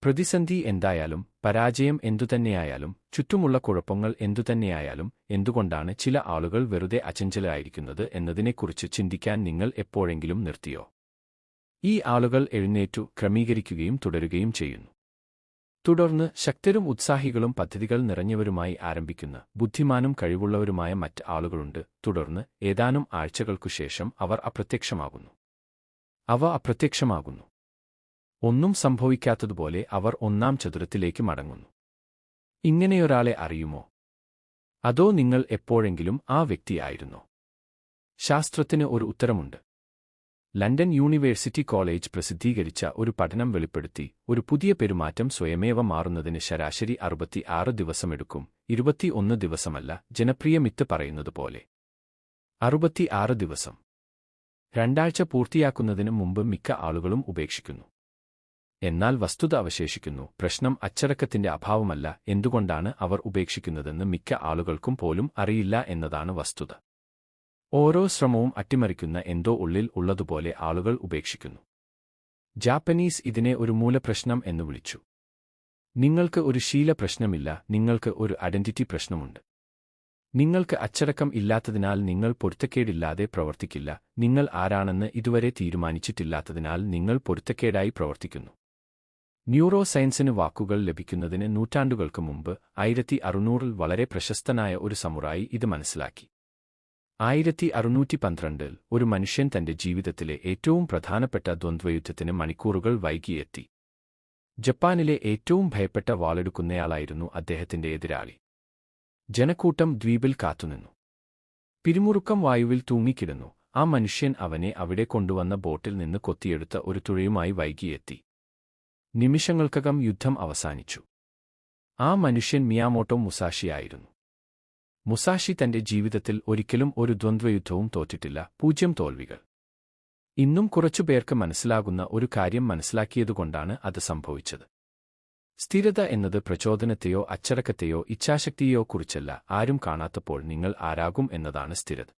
പ്രതിസന്ധി എന്തായാലും, പരാജയം എന്തുതന്നെയായാലും, ചുറ്റുമുള്ള കുഴപ്പങ്ങൾ എന്തുതന്നെയായാലും, എന്തുകൊണ്ടാണ് ചില ആളുകൾ വെറുതെ അചഞ്ചലരായിരിക്കുന്നത് എന്നതിനെക്കുറിച്ച് ചിന്തിക്കാൻ നിങ്ങൾ എപ്പോഴെങ്കിലും നിർത്തിയോ? ഈ ആളുകൾ എഴുന്നേറ്റു, ക്രമീകരിക്കുകയും തുടരുകയും ചെയ്യുന്നു. തുടർന്ന് ശക്തരും ഉത്സാഹികളും പദ്ധതികൾ നിറഞ്ഞവരുമായി ആരംഭിക്കുന്ന ബുദ്ധിമാനും കഴിവുള്ളവരുമായ മറ്റ് ആളുകളുണ്ട്. തുടർന്ന് ഏതാനും ആഴ്ചകൾക്കുശേഷം അവർ അപ്രത്യക്ഷമാകുന്നു. അപ്രത്യക്ഷമാകുന്നു. ഒന്നും സംഭവിക്കാത്തതുപോലെ അവർ ഒന്നാം ചതുരത്തിലേക്ക് മടങ്ങുന്നു. ഇങ്ങനെയൊരാളെ അറിയുമോ? അതോ നിങ്ങൾ എപ്പോഴെങ്കിലും ആ വ്യക്തിയായിരുന്നോ? ശാസ്ത്രത്തിന് ഒരു ഉത്തരമുണ്ട്. ലണ്ടൻ യൂണിവേഴ്സിറ്റി കോളേജ് പ്രസിദ്ധീകരിച്ച ഒരു പഠനം വെളിപ്പെടുത്തി, ഒരു പുതിയ പെരുമാറ്റം സ്വയമേവ മാറുന്നതിന് ശരാശരി 66 ദിവസമെടുക്കും. 21 ദിവസമല്ല, ജനപ്രിയ മിത്ത് പറയുന്നതുപോലെ 66 ദിവസം. 2 ആഴ്ച പൂർത്തിയാക്കുന്നതിന് മുമ്പ് മിക്ക ആളുകളും ഉപേക്ഷിക്കുന്നു. എന്നാൽ വസ്തുത അവശേഷിക്കുന്നു. പ്രശ്നം അച്ചടക്കത്തിന്റെ അഭാവമല്ല. എന്തുകൊണ്ടാണ് അവർ ഉപേക്ഷിക്കുന്നതെന്ന് മിക്ക ആളുകൾക്കും പോലും അറിയില്ല എന്നതാണ് വസ്തുത. ഓരോ ശ്രമവും അട്ടിമറിക്കുന്ന എന്തോ ഉള്ളിൽ ഉള്ളതുപോലെ ആളുകൾ ഉപേക്ഷിക്കുന്നു. ജാപ്പനീസ് ഇതിനെ ഒരു മൂലപ്രശ്നം എന്ന് വിളിച്ചു. നിങ്ങൾക്ക് ഒരു ശീല പ്രശ്നമില്ല, നിങ്ങൾക്ക് ഒരു ഐഡന്റിറ്റി പ്രശ്നമുണ്ട്. നിങ്ങൾക്ക് അച്ചടക്കം ഇല്ലാത്തതിനാൽ നിങ്ങൾ പൊരുത്തക്കേടില്ലാതെ പ്രവർത്തിക്കില്ല. നിങ്ങൾ ആരാണെന്ന് ഇതുവരെ തീരുമാനിച്ചിട്ടില്ലാത്തതിനാൽ നിങ്ങൾ പൊരുത്തക്കേടായി പ്രവർത്തിക്കുന്നു. ന്യൂറോ സയൻസിന് വാക്കുകൾ ലഭിക്കുന്നതിന് നൂറ്റാണ്ടുകൾക്ക് മുമ്പ് 1600-ൽ വളരെ പ്രശസ്തനായ ഒരു സമുറായി ഇത് മനസ്സിലാക്കി. 1612-ൽ ഒരു മനുഷ്യൻ തന്റെ ജീവിതത്തിലെ ഏറ്റവും പ്രധാനപ്പെട്ട ദ്വന്ദ്വയുദ്ധത്തിന് മണിക്കൂറുകൾ വൈകിയെത്തി. ജപ്പാനിലെ ഏറ്റവും ഭയപ്പെട്ട വാളെടുക്കുന്നയാളായിരുന്നു അദ്ദേഹത്തിന്റെ എതിരാളി. ജനക്കൂട്ടം ദ്വീപിൽ കാത്തുനിന്നു. പിരിമുറുക്കം വായുവിൽ തൂങ്ങിക്കിടന്നു. ആ മനുഷ്യൻ അവനെ അവിടെ കൊണ്ടുവന്ന ബോട്ടിൽ നിന്ന് കൊത്തിയെടുത്ത ഒരു തുഴയുമായി വൈകിയെത്തി. നിമിഷങ്ങൾക്കകം യുദ്ധം അവസാനിച്ചു. ആ മനുഷ്യൻ മിയാമോട്ടോ മുസാഷിയായിരുന്നു. മുസാഷി തന്റെ ജീവിതത്തിൽ ഒരിക്കലും ഒരു ദ്വന്ദ്വയുദ്ധവും തോറ്റിട്ടില്ല. 0 തോൽവികൾ. ഇന്നും കുറച്ചുപേർക്ക് മനസ്സിലാകുന്ന ഒരു കാര്യം മനസ്സിലാക്കിയതുകൊണ്ടാണ് അത് സംഭവിച്ചത്. സ്ഥിരത എന്നത് പ്രചോദനത്തെയോ അച്ചടക്കത്തെയോ ഇച്ഛാശക്തിയെയോ കുറിച്ചല്ല. ആരും കാണാത്തപ്പോൾ നിങ്ങൾ ആരാകും എന്നതാണ് സ്ഥിരത.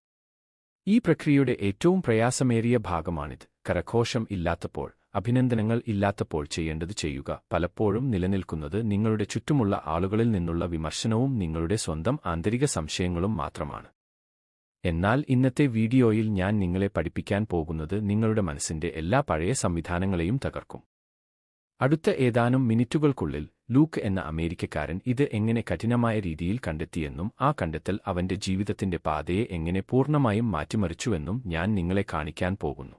ഈ പ്രക്രിയയുടെ ഏറ്റവും പ്രയാസമേറിയ ഭാഗമാണിത്. കരഘോഷം ഇല്ലാത്തപ്പോൾ, അഭിനന്ദനങ്ങൾ ഇല്ലാത്തപ്പോൾ ചെയ്യേണ്ടത് ചെയ്യുക. പലപ്പോഴും നിലനിൽക്കുന്നത് നിങ്ങളുടെ ചുറ്റുമുള്ള ആളുകളിൽ നിന്നുള്ള വിമർശനവും നിങ്ങളുടെ സ്വന്തം ആന്തരിക സംശയങ്ങളും മാത്രമാണ്. എന്നാൽ ഇന്നത്തെ വീഡിയോയിൽ ഞാൻ നിങ്ങളെ പഠിപ്പിക്കാൻ പോകുന്നത് നിങ്ങളുടെ മനസ്സിന്റെ എല്ലാ പഴയ സംവിധാനങ്ങളെയും തകർക്കും. അടുത്ത ഏതാനും മിനിറ്റുകൾക്കുള്ളിൽ ലൂക്ക് എന്ന അമേരിക്കക്കാരൻ ഇത് എങ്ങനെ കഠിനമായ രീതിയിൽ കണ്ടെത്തിയെന്നും ആ കണ്ടെത്തൽ അവന്റെ ജീവിതത്തിന്റെ പാതയെ എങ്ങനെ പൂർണ്ണമായും മാറ്റിമറിച്ചുവെന്നും ഞാൻ നിങ്ങളെ കാണിക്കാൻ പോകുന്നു.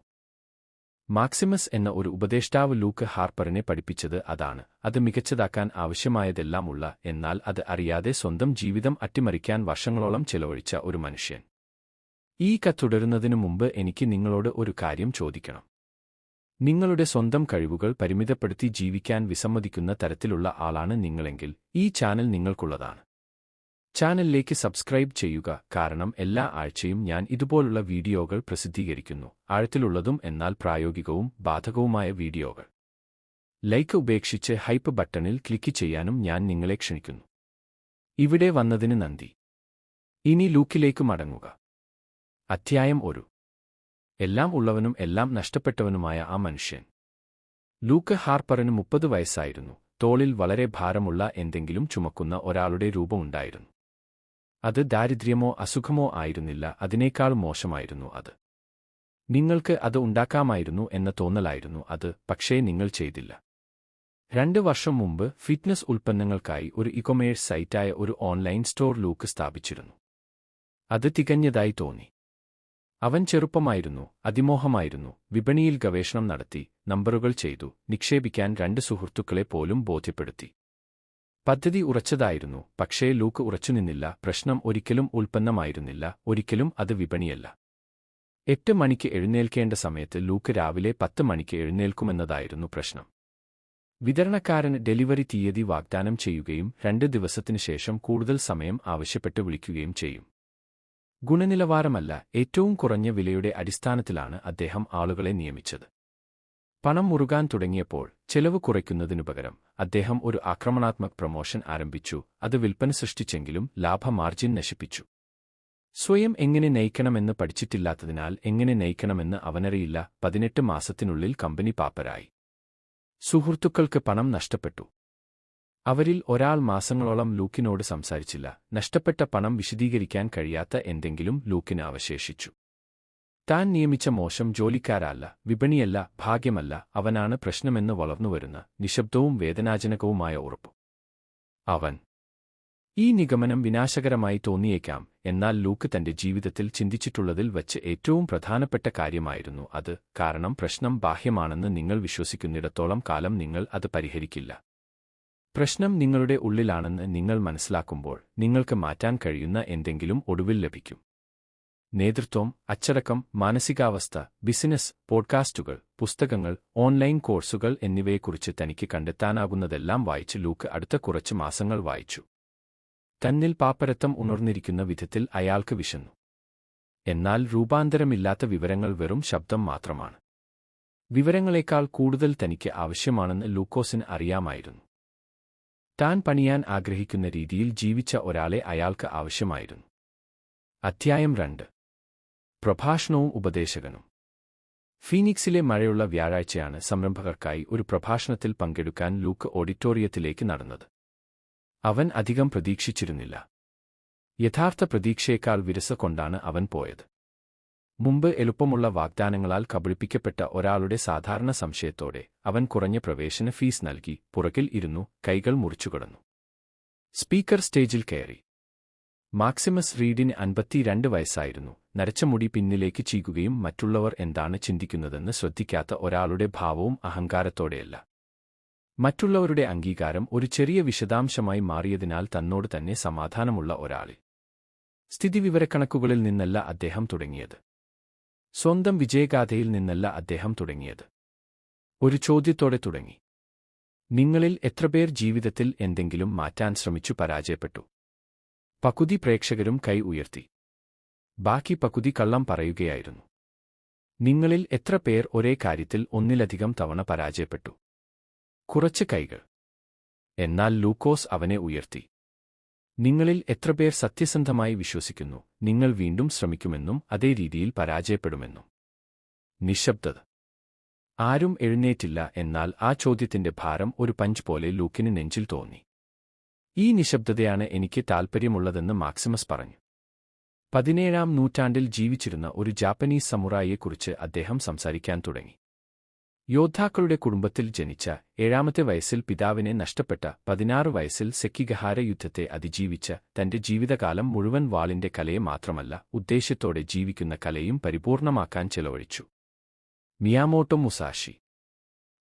മാക്സിമസ് എന്ന ഒരു ഉപദേഷ്ടാവ് ലൂക്ക് ഹാർപ്പറിനെ പഠിപ്പിച്ചത് അതാണ്. അത് മികച്ചതാക്കാൻ ആവശ്യമായതെല്ലാം ഉള്ള, എന്നാൽ അത് അറിയാതെ സ്വന്തം ജീവിതം അട്ടിമറിക്കാൻ വർഷങ്ങളോളം ചെലവഴിച്ച ഒരു മനുഷ്യൻ. ഈ കഥ തുടരുന്നതിനു മുമ്പ് എനിക്ക് നിങ്ങളോട് ഒരു കാര്യം ചോദിക്കണം. നിങ്ങളുടെ സ്വന്തം കഴിവുകൾ പരിമിതപ്പെടുത്തി ജീവിക്കാൻ വിസമ്മതിക്കുന്ന തരത്തിലുള്ള ആളാണ് നിങ്ങളെങ്കിൽ ഈ ചാനൽ നിങ്ങൾക്കുള്ളതാണ്. ചാനലിലേക്ക് സബ്സ്ക്രൈബ് ചെയ്യുക, കാരണം എല്ലാ ആഴ്ചയും ഞാൻ ഇതുപോലുള്ള വീഡിയോകൾ പ്രസിദ്ധീകരിക്കുന്നു. ആഴത്തിലുള്ളതും എന്നാൽ പ്രായോഗികവും ബാധകവുമായ വീഡിയോകൾ. ലൈക്ക് ഉപേക്ഷിച്ച് ഹൈപ്പ് ബട്ടണിൽ ക്ലിക്ക് ചെയ്യാനും ഞാൻ നിങ്ങളെ ക്ഷണിക്കുന്നു. ഇവിടെ വന്നതിന് നന്ദി. ഇനി ലൂക്കിലേക്ക് മടങ്ങുക. അധ്യായം 1. എല്ലാം ഉള്ളവനും എല്ലാം നഷ്ടപ്പെട്ടവനുമായ ആ മനുഷ്യൻ. ലൂക്ക് ഹാർപ്പറിന് 30 വയസ്സായിരുന്നു. തോളിൽ വളരെ ഭാരമുള്ള എന്തെങ്കിലും ചുമക്കുന്ന ഒരാളുടെ രൂപമുണ്ടായിരുന്നു. അത് ദാരിദ്ര്യമോ അസുഖമോ ആയിരുന്നില്ല, അതിനേക്കാൾ മോശമായിരുന്നു അത്. നിങ്ങൾക്ക് അത് ഉണ്ടാക്കാമായിരുന്നു എന്ന തോന്നലായിരുന്നു അത്, പക്ഷേ നിങ്ങൾ ചെയ്തില്ല. 2 വർഷം മുമ്പ് ഫിറ്റ്നസ് ഉൽപ്പന്നങ്ങൾക്കായി ഒരു ഇകൊമേഴ്സ് സൈറ്റായ ഒരു ഓൺലൈൻ സ്റ്റോർ ലൂക്ക് സ്ഥാപിച്ചിരുന്നു. അത് തികഞ്ഞതായി തോന്നി. അവൻ ചെറുപ്പമായിരുന്നു, അതിമോഹമായിരുന്നു, വിപണിയിൽ ഗവേഷണം നടത്തി, നമ്പറുകൾ ചെയ്തു, നിക്ഷേപിക്കാൻ 2 സുഹൃത്തുക്കളെ പോലും ബോധ്യപ്പെടുത്തി. പദ്ധതി ഉറച്ചതായിരുന്നു, പക്ഷേ ലൂക്ക് ഉറച്ചുനിന്നില്ല. പ്രശ്നം ഒരിക്കലും ഉൽപ്പന്നമായിരുന്നില്ല, ഒരിക്കലും അത് വിപണിയല്ല. 8 മണിക്ക് എഴുന്നേൽക്കേണ്ട സമയത്ത് ലൂക്ക് രാവിലെ 10 മണിക്ക് എഴുന്നേൽക്കുമെന്നതായിരുന്നു പ്രശ്നം. വിതരണക്കാരന് ഡെലിവറി തീയതി വാഗ്ദാനം ചെയ്യുകയും 2 ദിവസത്തിനു ശേഷം കൂടുതൽ സമയം ആവശ്യപ്പെട്ട് വിളിക്കുകയും ചെയ്യും. ഗുണനിലവാരമല്ല, ഏറ്റവും കുറഞ്ഞ വിലയുടെ അടിസ്ഥാനത്തിലാണ് അദ്ദേഹം ആളുകളെ നിയമിച്ചത്. പണം മുറുകാൻ തുടങ്ങിയപ്പോൾ ചെലവ് കുറയ്ക്കുന്നതിനുപകരം അദ്ദേഹം ഒരു ആക്രമണാത്മക പ്രൊമോഷൻ ആരംഭിച്ചു. അത് വിൽപ്പന സൃഷ്ടിച്ചെങ്കിലും ലാഭ മാർജിൻ നശിപ്പിച്ചു. സ്വയം എങ്ങനെ നയിക്കണമെന്ന് പഠിച്ചിട്ടില്ലാത്തതിനാൽ എങ്ങനെ നയിക്കണമെന്ന് അവനറിയില്ല. 18 മാസത്തിനുള്ളിൽ കമ്പനി പാപ്പരായി. സുഹൃത്തുക്കൾക്ക് പണം നഷ്ടപ്പെട്ടു. അവരിൽ ഒരാൾ മാസങ്ങളോളം ലൂക്കിനോട് സംസാരിച്ചില്ല. നഷ്ടപ്പെട്ട പണം വിശദീകരിക്കാൻ കഴിയാത്ത എന്തെങ്കിലും ലൂക്കിന് അവശേഷിച്ചു. താൻ നിയമിച്ച മോശം ജോലിക്കാരല്ല, വിപണിയല്ല, ഭാഗ്യമല്ല, അവനാണ് പ്രശ്നമെന്ന് വളർന്നുവരുന്ന നിശബ്ദവും വേദനാജനകവുമായ ഉറപ്പ്. ഈ നിഗമനം വിനാശകരമായി തോന്നിയേക്കാം, എന്നാൽ ലൂക്ക് തന്റെ ജീവിതത്തിൽ ചിന്തിച്ചിട്ടുള്ളതിൽ വച്ച് ഏറ്റവും പ്രധാനപ്പെട്ട കാര്യമായിരുന്നു അത്. കാരണം പ്രശ്നം ബാഹ്യമാണെന്ന് നിങ്ങൾ വിശ്വസിക്കുന്നിടത്തോളം കാലം നിങ്ങൾ അത് പരിഹരിക്കില്ല. പ്രശ്നം നിങ്ങളുടെ ഉള്ളിലാണെന്ന് നിങ്ങൾ മനസ്സിലാക്കുമ്പോൾ നിങ്ങൾക്ക് മാറ്റാൻ കഴിയുന്ന എന്തെങ്കിലും ഒടുവിൽ ലഭിക്കും. നേതൃത്വം, അച്ചടക്കം, മാനസികാവസ്ഥ, ബിസിനസ്, പോഡ്കാസ്റ്റുകൾ, പുസ്തകങ്ങൾ, ഓൺലൈൻ കോഴ്സുകൾ എന്നിവയെക്കുറിച്ച് തനിക്ക് കണ്ടെത്താനാകുന്നതെല്ലാം വായിച്ച് ലൂക്ക് അടുത്ത കുറച്ച് മാസങ്ങൾ വായിച്ചു. തന്നിൽ പാപ്പരത്തം ഉണർന്നിരിക്കുന്ന വിധത്തിൽ അയാൾക്ക് വിശന്നു. എന്നാൽ രൂപാന്തരമില്ലാത്ത വിവരങ്ങൾ വെറും ശബ്ദം മാത്രമാണ്. വിവരങ്ങളെക്കാൾ കൂടുതൽ തനിക്ക് ആവശ്യമാണെന്ന് ലൂക്കോസിന് അറിയാമായിരുന്നു. താൻ പണിയാൻ ആഗ്രഹിക്കുന്ന രീതിയിൽ ജീവിച്ച ഒരാളെ അയാൾക്ക് ആവശ്യമായിരുന്നു. അധ്യായം 2. പ്രഭാഷണവും ഉപദേശകനും. ഫീനിക്സിലെ മഴയുള്ള വ്യാഴാഴ്ചയാണ് സംരംഭകർക്കായി ഒരു പ്രഭാഷണത്തിൽ പങ്കെടുക്കാൻ ലൂക്ക് ഓഡിറ്റോറിയത്തിലേക്ക് നടന്നത്. അവൻ അധികം പ്രതീക്ഷിച്ചിരുന്നില്ല. യഥാർത്ഥ പ്രതീക്ഷയേക്കാൾ വിരസ കൊണ്ടാണ് അവൻ പോയത്. മുമ്പ് എളുപ്പമുള്ള വാഗ്ദാനങ്ങളാൽ കബളിപ്പിക്കപ്പെട്ട ഒരാളുടെ സാധാരണ സംശയത്തോടെ അവൻ കുറഞ്ഞ പ്രവേശന ഫീസ് നൽകി പുറകിൽ ഇരുന്നു, കൈകൾ മുറിച്ചുകിടന്നു. സ്പീക്കർ സ്റ്റേജിൽ കയറി. മാക്സിമസ് റീഡിന് 52 വയസ്സായിരുന്നു. നരച്ച മുടി പിന്നിലേക്ക് ചീകുകയും മറ്റുള്ളവർ എന്താണ് ചിന്തിക്കുന്നതെന്ന് ശ്രദ്ധിക്കാത്ത ഒരാളുടെ ഭാവവും അഹങ്കാരത്തോടെയല്ല. മറ്റുള്ളവരുടെ അംഗീകാരം ഒരു ചെറിയ വിശദാംശമായി മാറിയതിനാൽ തന്നോട് തന്നെ സമാധാനമുള്ള ഒരാളിൽ. സ്ഥിതിവിവരക്കണക്കുകളിൽ നിന്നല്ല അദ്ദേഹം തുടങ്ങിയത്. സ്വന്തം വിജയഗാഥയിൽ നിന്നല്ല അദ്ദേഹം തുടങ്ങിയത്. ഒരു ചോദ്യത്തോടെ തുടങ്ങി. നിങ്ങളിൽ എത്രപേർ ജീവിതത്തിൽ എന്തെങ്കിലും മാറ്റാൻ ശ്രമിച്ചു പരാജയപ്പെട്ടു? പകുതി പ്രേക്ഷകരും കൈ ഉയർത്തി. ബാക്കി പകുതി കള്ളം പറയുകയായിരുന്നു. നിങ്ങളിൽ എത്ര പേർ ഒരേ കാര്യത്തിൽ ഒന്നിലധികം തവണ പരാജയപ്പെട്ടു? കുറച്ച് കൈകൾ. എന്നാൽ ലൂക്കോസ് അവനെ ഉയർത്തി. നിങ്ങളിൽ എത്രപേർ സത്യസന്ധമായി വിശ്വസിക്കുന്നു നിങ്ങൾ വീണ്ടും ശ്രമിക്കുമെന്നും അതേ രീതിയിൽ പരാജയപ്പെടുമെന്നും? നിശബ്ദത. ആരും എഴുന്നേറ്റില്ല. എന്നാൽ ആ ചോദ്യത്തിന്റെ ഭാരം ഒരു പഞ്ച് പോലെ ലൂക്കിന് നെഞ്ചിൽ തോന്നി. ഈ നിശബ്ദതയാണ് എനിക്ക് താൽപ്പര്യമുള്ളതെന്ന് മാക്സിമസ് പറഞ്ഞു. 17-ാം നൂറ്റാണ്ടിൽ ജീവിച്ചിരുന്ന ഒരു ജാപ്പനീസ് സമുറായിയെക്കുറിച്ച് അദ്ദേഹം സംസാരിക്കാൻ തുടങ്ങി. യോദ്ധാക്കളുടെ കുടുംബത്തിൽ ജനിച്ച, 7-ാമത്തെ വയസ്സിൽ പിതാവിനെ നഷ്ടപ്പെട്ട, 16 വയസ്സിൽ സെക്കിഗഹാര യുദ്ധത്തെ അതിജീവിച്ച, തന്റെ ജീവിതകാലം മുഴുവൻ വാളിന്റെ കലയെ മാത്രമല്ല ഉദ്ദേശ്യത്തോടെ ജീവിക്കുന്ന കലയും പരിപൂർണമാക്കാൻ ചെലവഴിച്ചു. മിയാമോട്ടോ മുസാഷി.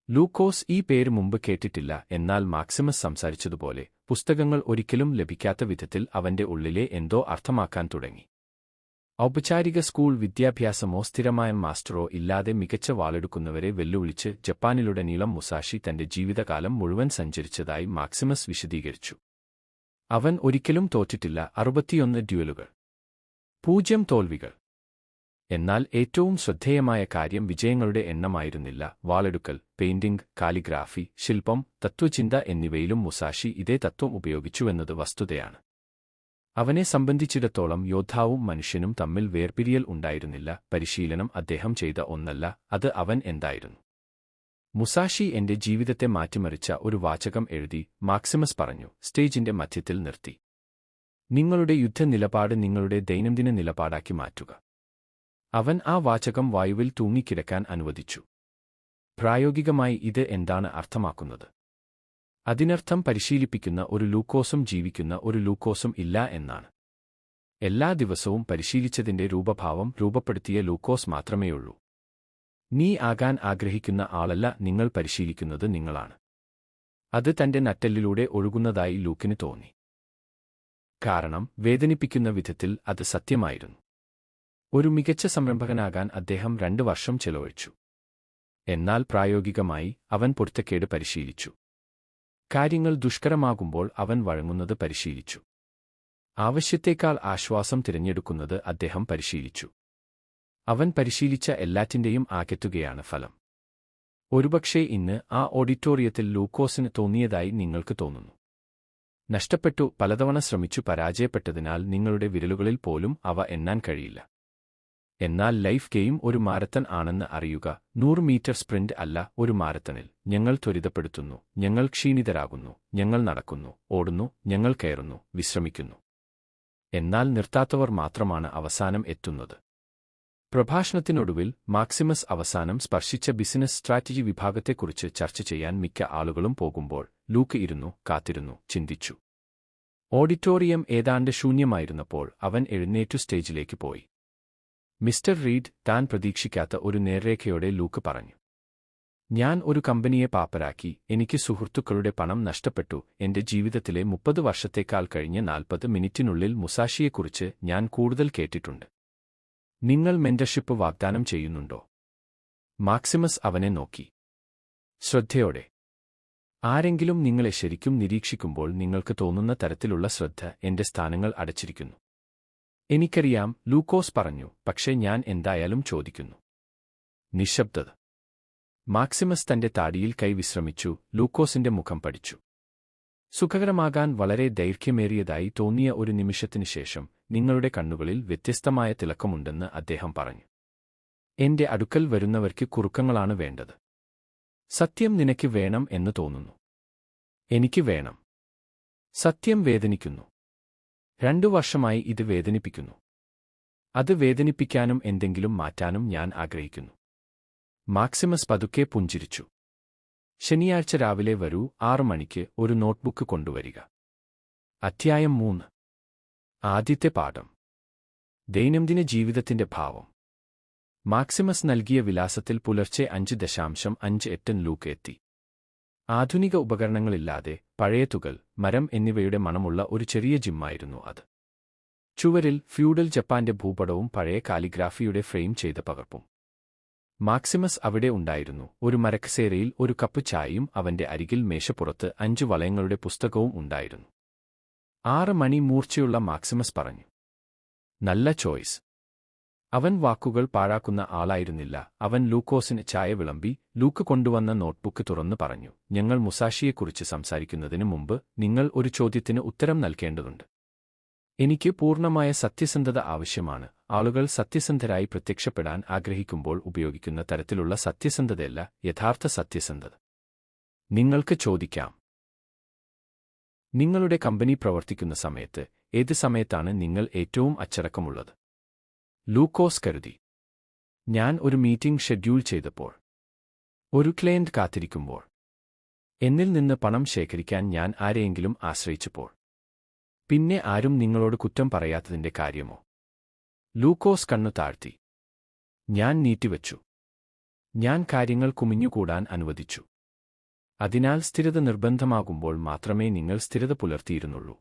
ലൂക്കോസ് ഈ പേര് മുമ്പ് കേട്ടിട്ടില്ല. എന്നാൽ മാക്സിമസ് സംസാരിച്ചതുപോലെ പുസ്തകങ്ങൾ ഒരിക്കലും ലഭിക്കാത്ത വിധത്തിൽ അവന്റെ ഉള്ളിലെ എന്തോ അർത്ഥമാക്കാൻ തുടങ്ങി. ഔപചാരിക സ്കൂൾ വിദ്യാഭ്യാസമോ സ്ഥിരമായ മാസ്റ്ററോ ഇല്ലാതെ മികച്ച വാളെടുക്കുന്നവരെ വെല്ലുവിളിച്ച് ജപ്പാനിലുടനീളം മുസാഷി തന്റെ ജീവിതകാലം മുഴുവൻ സഞ്ചരിച്ചതായി മാക്സിമസ് വിശദീകരിച്ചു. അവൻ ഒരിക്കലും തോറ്റിട്ടില്ല. 61 ഡ്യുവലുകൾ, 0 തോൽവികൾ. എന്നാൽ ഏറ്റവും ശ്രദ്ധേയമായ കാര്യം വിജയങ്ങളുടെ എണ്ണമായിരുന്നില്ല. വാളെടുക്കൽ, പെയിന്റിംഗ്, കാലിഗ്രാഫി, ശില്പം, തത്വചിന്ത എന്നിവയിലും മുസാഷി ഇതേ തത്വം ഉപയോഗിച്ചുവെന്നത് വസ്തുതയാണ്. അവനെ സംബന്ധിച്ചിടത്തോളം യോദ്ധാവും മനുഷ്യനും തമ്മിൽ വേർപിരിയൽ ഉണ്ടായിരുന്നില്ല. പരിശീലനം അദ്ദേഹം ചെയ്ത ഒന്നല്ല, അത് അവൻ എന്തായിരുന്നു. മുസാഷി എന്റെ ജീവിതത്തെ മാറ്റിമറിച്ച ഒരു വാചകം എഴുതി, മാക്സിമസ് പറഞ്ഞു, സ്റ്റേജിന്റെ മധ്യത്തിൽ നിർത്തി. നിങ്ങളുടെ യുദ്ധനിലപാട് നിങ്ങളുടെ ദൈനംദിന നിലപാടാക്കി മാറ്റുക. അവൻ ആ വാചകം വായുവിൽ തൂങ്ങിക്കിടക്കാൻ അനുവദിച്ചു. പ്രായോഗികമായി ഇത് എന്താണ് അർത്ഥമാക്കുന്നത്? അതിനർത്ഥം പരിശീലിപ്പിക്കുന്ന ഒരു ലൂക്കോസും ജീവിക്കുന്ന ഒരു ലൂക്കോസും ഇല്ല എന്നാണ്. എല്ലാ ദിവസവും പരിശീലിച്ചതിന്റെ രൂപഭാവം രൂപപ്പെടുത്തിയ ലൂക്കോസ് മാത്രമേയുള്ളൂ. നീ ആകാൻ ആഗ്രഹിക്കുന്ന ആളല്ല നിങ്ങൾ പരിശീലിക്കുന്നത് നിങ്ങളാണ്. അത് തന്റെ നട്ടെല്ലിലൂടെ ഒഴുകുന്നതായി ലൂക്കിന് തോന്നി. കാരണം വേദനിപ്പിക്കുന്ന വിധത്തിൽ അത് സത്യമായിരുന്നു. ഒരു മികച്ച സംരംഭകനാകാൻ അദ്ദേഹം 2 വർഷം ചെലവഴിച്ചു. എന്നാൽ പ്രായോഗികമായി അവൻ പൊരുത്തക്കേട് പരിശീലിച്ചു. കാര്യങ്ങൾ ദുഷ്കരമാകുമ്പോൾ അവൻ വഴങ്ങുന്നത് പരിശീലിച്ചു. ആവശ്യത്തേക്കാൾ ആശ്വാസം തിരഞ്ഞെടുക്കുന്നത് അദ്ദേഹം പരിശീലിച്ചു. അവൻ പരിശീലിച്ച എല്ലാറ്റിന്റെയും ആകെത്തുകയാണ് ഫലം. ഒരുപക്ഷേ ഇന്ന് ആ ഓഡിറ്റോറിയത്തിൽ ലൂക്കോസിന് തോന്നിയതായി നിങ്ങൾക്ക് തോന്നുന്നു. നഷ്ടപ്പെട്ടു, പലതവണ ശ്രമിച്ചു പരാജയപ്പെട്ടതിനാൽ നിങ്ങളുടെ വിരലുകളിൽ പോലും അവ എണ്ണാൻ കഴിയില്ല. എന്നാൽ ലൈഫ് ഗെയിം ഒരു മാരത്തൺ ആണെന്ന് അറിയുക. 100 മീറ്റർ സ്പ്രിന്റ് അല്ല ഒരു മാരത്തണിൽ. ഞങ്ങൾ ത്വരിതപ്പെടുത്തുന്നു, ഞങ്ങൾ ക്ഷീണിതരാകുന്നു, ഞങ്ങൾ നടക്കുന്നു, ഓടുന്നു, ഞങ്ങൾ കയറുന്നു, വിശ്രമിക്കുന്നു. എന്നാൽ നിർത്താത്തവർ മാത്രമാണ് അവസാനം എത്തുന്നത്. പ്രഭാഷണത്തിനൊടുവിൽ മാക്സിമസ് അവസാനം സ്പർശിച്ച ബിസിനസ് സ്ട്രാറ്റജി വിഭാഗത്തെക്കുറിച്ച് ചർച്ച ചെയ്യാൻ മിക്ക ആളുകളും പോകുമ്പോൾ ലൂക്ക് ഇരുന്നു, കാത്തിരുന്നു, ചിന്തിച്ചു. ഓഡിറ്റോറിയം ഏതാണ്ട് ശൂന്യമായിരുന്നപ്പോൾ അവൻ എഴുന്നേറ്റു സ്റ്റേജിലേക്ക് പോയി. മിസ്റ്റർ റീഡ്, താൻ പ്രതീക്ഷിക്കാത്ത ഒരു നേർരേഖയോടെ ലൂക്ക് പറഞ്ഞു. ഞാൻ ഒരു കമ്പനിയെ പാപ്പരാക്കി, എനിക്ക് സുഹൃത്തുക്കളുടെ പണം നഷ്ടപ്പെട്ടു, എന്റെ ജീവിതത്തിലെ 30 വർഷത്തേക്കാൾ കഴിഞ്ഞ 40 മിനിറ്റിനുള്ളിൽ മുസാഷിയെക്കുറിച്ച് ഞാൻ കൂടുതൽ കേട്ടിട്ടുണ്ട്. നിങ്ങൾ മെന്റർഷിപ്പ് വാഗ്ദാനം ചെയ്യുന്നുണ്ടോ? മാക്സിമസ് അവനെ നോക്കി. ശ്രദ്ധയോടെ. ആരെങ്കിലും നിങ്ങളെ ശരിക്കും നിരീക്ഷിക്കുമ്പോൾ നിങ്ങൾക്ക് തോന്നുന്ന തരത്തിലുള്ള ശ്രദ്ധ എന്റെ സ്ഥാനങ്ങൾ അടച്ചിരിക്കുന്നു. എനിക്കറിയാം, ലൂക്കോസ് പറഞ്ഞു, പക്ഷേ ഞാൻ എന്തായാലും ചോദിക്കുന്നു. നിശബ്ദത. മാക്സിമസ് തന്റെ താടിയിൽ കൈ വിശ്രമിച്ചു. ലൂക്കോസിന്റെ മുഖം പഠിച്ചു. സുഖകരമാകാൻ വളരെ ദൈർഘ്യമേറിയതായി തോന്നിയ ഒരു നിമിഷത്തിനു ശേഷം നിങ്ങളുടെ കണ്ണുകളിൽ വ്യത്യസ്തമായ തിളക്കമുണ്ടെന്ന് അദ്ദേഹം പറഞ്ഞു. എന്റെ അടുക്കൽ വരുന്നവർക്ക് കുറുക്കങ്ങളാണ് വേണ്ടത്. സത്യം നിനക്ക് വേണം എന്ന് തോന്നുന്നു. എനിക്ക് വേണം. സത്യം വേദനിക്കുന്നു. 2 വർഷമായി ഇത് വേദനിപ്പിക്കുന്നു. അത് വേദനിപ്പിക്കാനും എന്തെങ്കിലും മാറ്റാനും ഞാൻ ആഗ്രഹിക്കുന്നു. മാക്സിമസ് പതുക്കെ പുഞ്ചിരിച്ചു. ശനിയാഴ്ച രാവിലെ വരൂ, 6 മണിക്ക് ഒരു നോട്ട്ബുക്ക് കൊണ്ടുവരിക. അധ്യായം 3. ആദ്യത്തെ പാഠം. ദൈനംദിന ജീവിതത്തിന്റെ ഭാവം. മാക്സിമസ് നൽകിയ വിലാസത്തിൽ പുലർച്ചെ 5:58 ലൂക്ക് എത്തി. ആധുനിക ഉപകരണങ്ങളില്ലാതെ പഴയ തുകൽ, മരം എന്നിവയുടെ മണമുള്ള ഒരു ചെറിയ ജിമ്മായിരുന്നു അത്. ചുവരിൽ ഫ്യൂഡൽ ജപ്പാന്റെ ഭൂപടവും പഴയ കാലിഗ്രാഫിയുടെ ഫ്രെയിം ചെയ്ത പകർപ്പും. മാക്സിമസ് അവിടെ ഉണ്ടായിരുന്നു. ഒരു മരക്കസേരയിൽ ഒരു കപ്പ് ചായയും അവന്റെ അരികിൽ മേശപ്പുറത്ത് 5 വളയങ്ങളുടെ പുസ്തകവും ഉണ്ടായിരുന്നു. 6 മണി മൂർച്ചയുള്ള മാക്സിമസ് പറഞ്ഞു. നല്ല ചോയ്സ്. അവൻ വാക്കുകൾ പാഴാക്കുന്ന ആളായിരുന്നില്ല. അവൻ ലൂക്കോസിന് ചായ വിളമ്പി. ലൂക്ക് കൊണ്ടുവന്ന നോട്ട്ബുക്ക് തുറന്നു പറഞ്ഞു, ഞങ്ങൾ മുസാഷിയെക്കുറിച്ച് സംസാരിക്കുന്നതിന് മുമ്പ് നിങ്ങൾ ഒരു ചോദ്യത്തിന് ഉത്തരം നൽകേണ്ടതുണ്ട്. എനിക്ക് പൂർണ്ണമായ സത്യസന്ധത ആവശ്യമാണ്. ആളുകൾ സത്യസന്ധരായി പ്രത്യക്ഷപ്പെടാൻ ആഗ്രഹിക്കുമ്പോൾ ഉപയോഗിക്കുന്ന തരത്തിലുള്ള സത്യസന്ധതയല്ല യഥാർത്ഥ സത്യസന്ധത. നിങ്ങൾക്ക് ചോദിക്കാം. നിങ്ങളുടെ കമ്പനി പ്രവർത്തിക്കുന്ന സമയത്ത് ഏത് സമയത്താണ് നിങ്ങൾ ഏറ്റവും അച്ചടക്കമുള്ളത്? ലൂക്കോസ് കരുതി. ഞാൻ ഒരു മീറ്റിംഗ് ഷെഡ്യൂൾ ചെയ്തപ്പോൾ. ഒരു ക്ലയന്റ് കാത്തിരിക്കുമ്പോൾ. എന്നിൽ നിന്ന് പണം ശേഖരിക്കാൻ ഞാൻ ആരെയെങ്കിലും ആശ്രയിച്ചപ്പോൾ. പിന്നെ ആരും നിങ്ങളോട് കുറ്റം പറയാത്തതിന്റെ കാര്യമോ? ലൂക്കോസ് കണ്ണു താഴ്ത്തി. ഞാൻ നീട്ടിവച്ചു. ഞാൻ കാര്യങ്ങൾ കുമിഞ്ഞുകൂടാൻ അനുവദിച്ചു. അതിനാൽ സ്ഥിരത നിർബന്ധമാകുമ്പോൾ മാത്രമേ നിങ്ങൾ സ്ഥിരത പുലർത്തിയിരുന്നുള്ളൂ.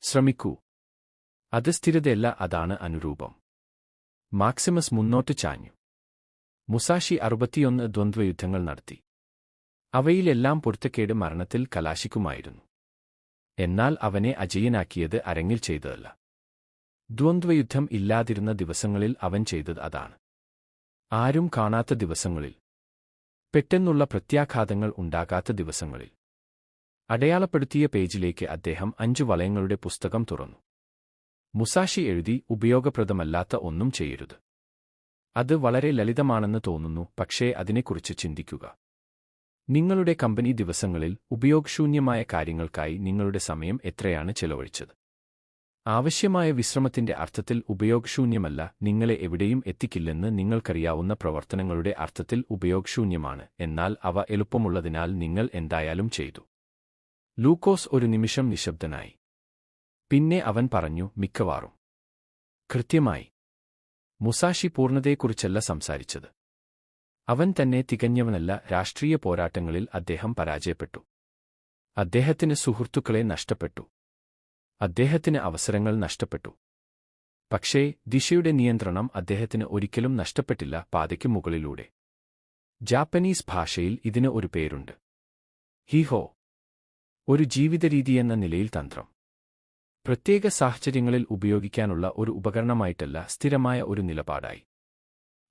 ശ്രമിക്കൂ. അത് സ്ഥിരതയല്ല, അതാണ് അനുരൂപം. മാക്സിമസ് മുന്നോട്ട് ചാഞ്ഞു. മുസാഷി 61 ദ്വന്ദ്വയുദ്ധങ്ങൾ നടത്തി. അവയിലെല്ലാം പൊരുത്തക്കേട് മരണത്തിൽ കലാശിക്കുമായിരുന്നു. എന്നാൽ അവനെ അജയ്യനാക്കിയത് അരങ്ങിൽ ചെയ്തതല്ല. ദ്വന്ദ്വയുദ്ധം ഇല്ലാതിരുന്ന ദിവസങ്ങളിൽ അവൻ ചെയ്തത് അതാണ്. ആരും കാണാത്ത ദിവസങ്ങളിൽ. പെട്ടെന്നുള്ള പ്രത്യാഘാതങ്ങൾ ഉണ്ടാകാത്ത ദിവസങ്ങളിൽ. അടയാളപ്പെടുത്തിയ പേജിലേക്ക് അദ്ദേഹം 5 വളയങ്ങളുടെ പുസ്തകം തുറന്നു. മുസാഷി എഴുതി, ഉപയോഗപ്രദമല്ലാത്ത ഒന്നും ചെയ്യരുത്. അത് വളരെ ലളിതമാണെന്ന് തോന്നുന്നു, പക്ഷേ അതിനെക്കുറിച്ച് ചിന്തിക്കുക. നിങ്ങളുടെ കമ്പനി ദിവസങ്ങളിൽ ഉപയോഗശൂന്യമായ കാര്യങ്ങൾക്കായി നിങ്ങളുടെ സമയം എത്രയാണ് ചെലവഴിച്ചത്? ആവശ്യമായ വിശ്രമത്തിന്റെ അർത്ഥത്തിൽ ഉപയോഗശൂന്യമല്ല, നിങ്ങളെ എവിടെയും എത്തിക്കില്ലെന്ന് നിങ്ങൾക്കറിയാവുന്ന പ്രവർത്തനങ്ങളുടെ അർത്ഥത്തിൽ ഉപയോഗശൂന്യമാണ്, എന്നാൽ അവ എളുപ്പമുള്ളതിനാൽ നിങ്ങൾ എന്തായാലും ചെയ്തു. ലൂക്കോസ് ഒരു നിമിഷം നിശബ്ദനായി. പിന്നെ അവൻ പറഞ്ഞു, മിക്കവാറും. കൃത്യമായി. മുസാഷി പൂർണ്ണതയെക്കുറിച്ചല്ല സംസാരിച്ചത്. അവൻ തന്നെ തികഞ്ഞവനല്ല. രാഷ്ട്രീയ പോരാട്ടങ്ങളിൽ അദ്ദേഹം പരാജയപ്പെട്ടു. അദ്ദേഹത്തിന് സുഹൃത്തുക്കളെ നഷ്ടപ്പെട്ടു. അദ്ദേഹത്തിന് അവസരങ്ങൾ നഷ്ടപ്പെട്ടു. പക്ഷേ ദിശയുടെ നിയന്ത്രണം അദ്ദേഹത്തിന് ഒരിക്കലും നഷ്ടപ്പെട്ടില്ല. പാതയ്ക്ക് മുകളിലൂടെ. ജാപ്പനീസ് ഭാഷയിൽ ഇതിന് ഒരു പേരുണ്ട്. ഹിഹോ. ഒരു ജീവിതരീതിയെന്ന നിലയിൽ തന്ത്രം. പ്രത്യേക സാഹചര്യങ്ങളിൽ ഉപയോഗിക്കാനുള്ള ഒരു ഉപകരണമായിട്ടല്ല, സ്ഥിരമായ ഒരു നിലപാടായി.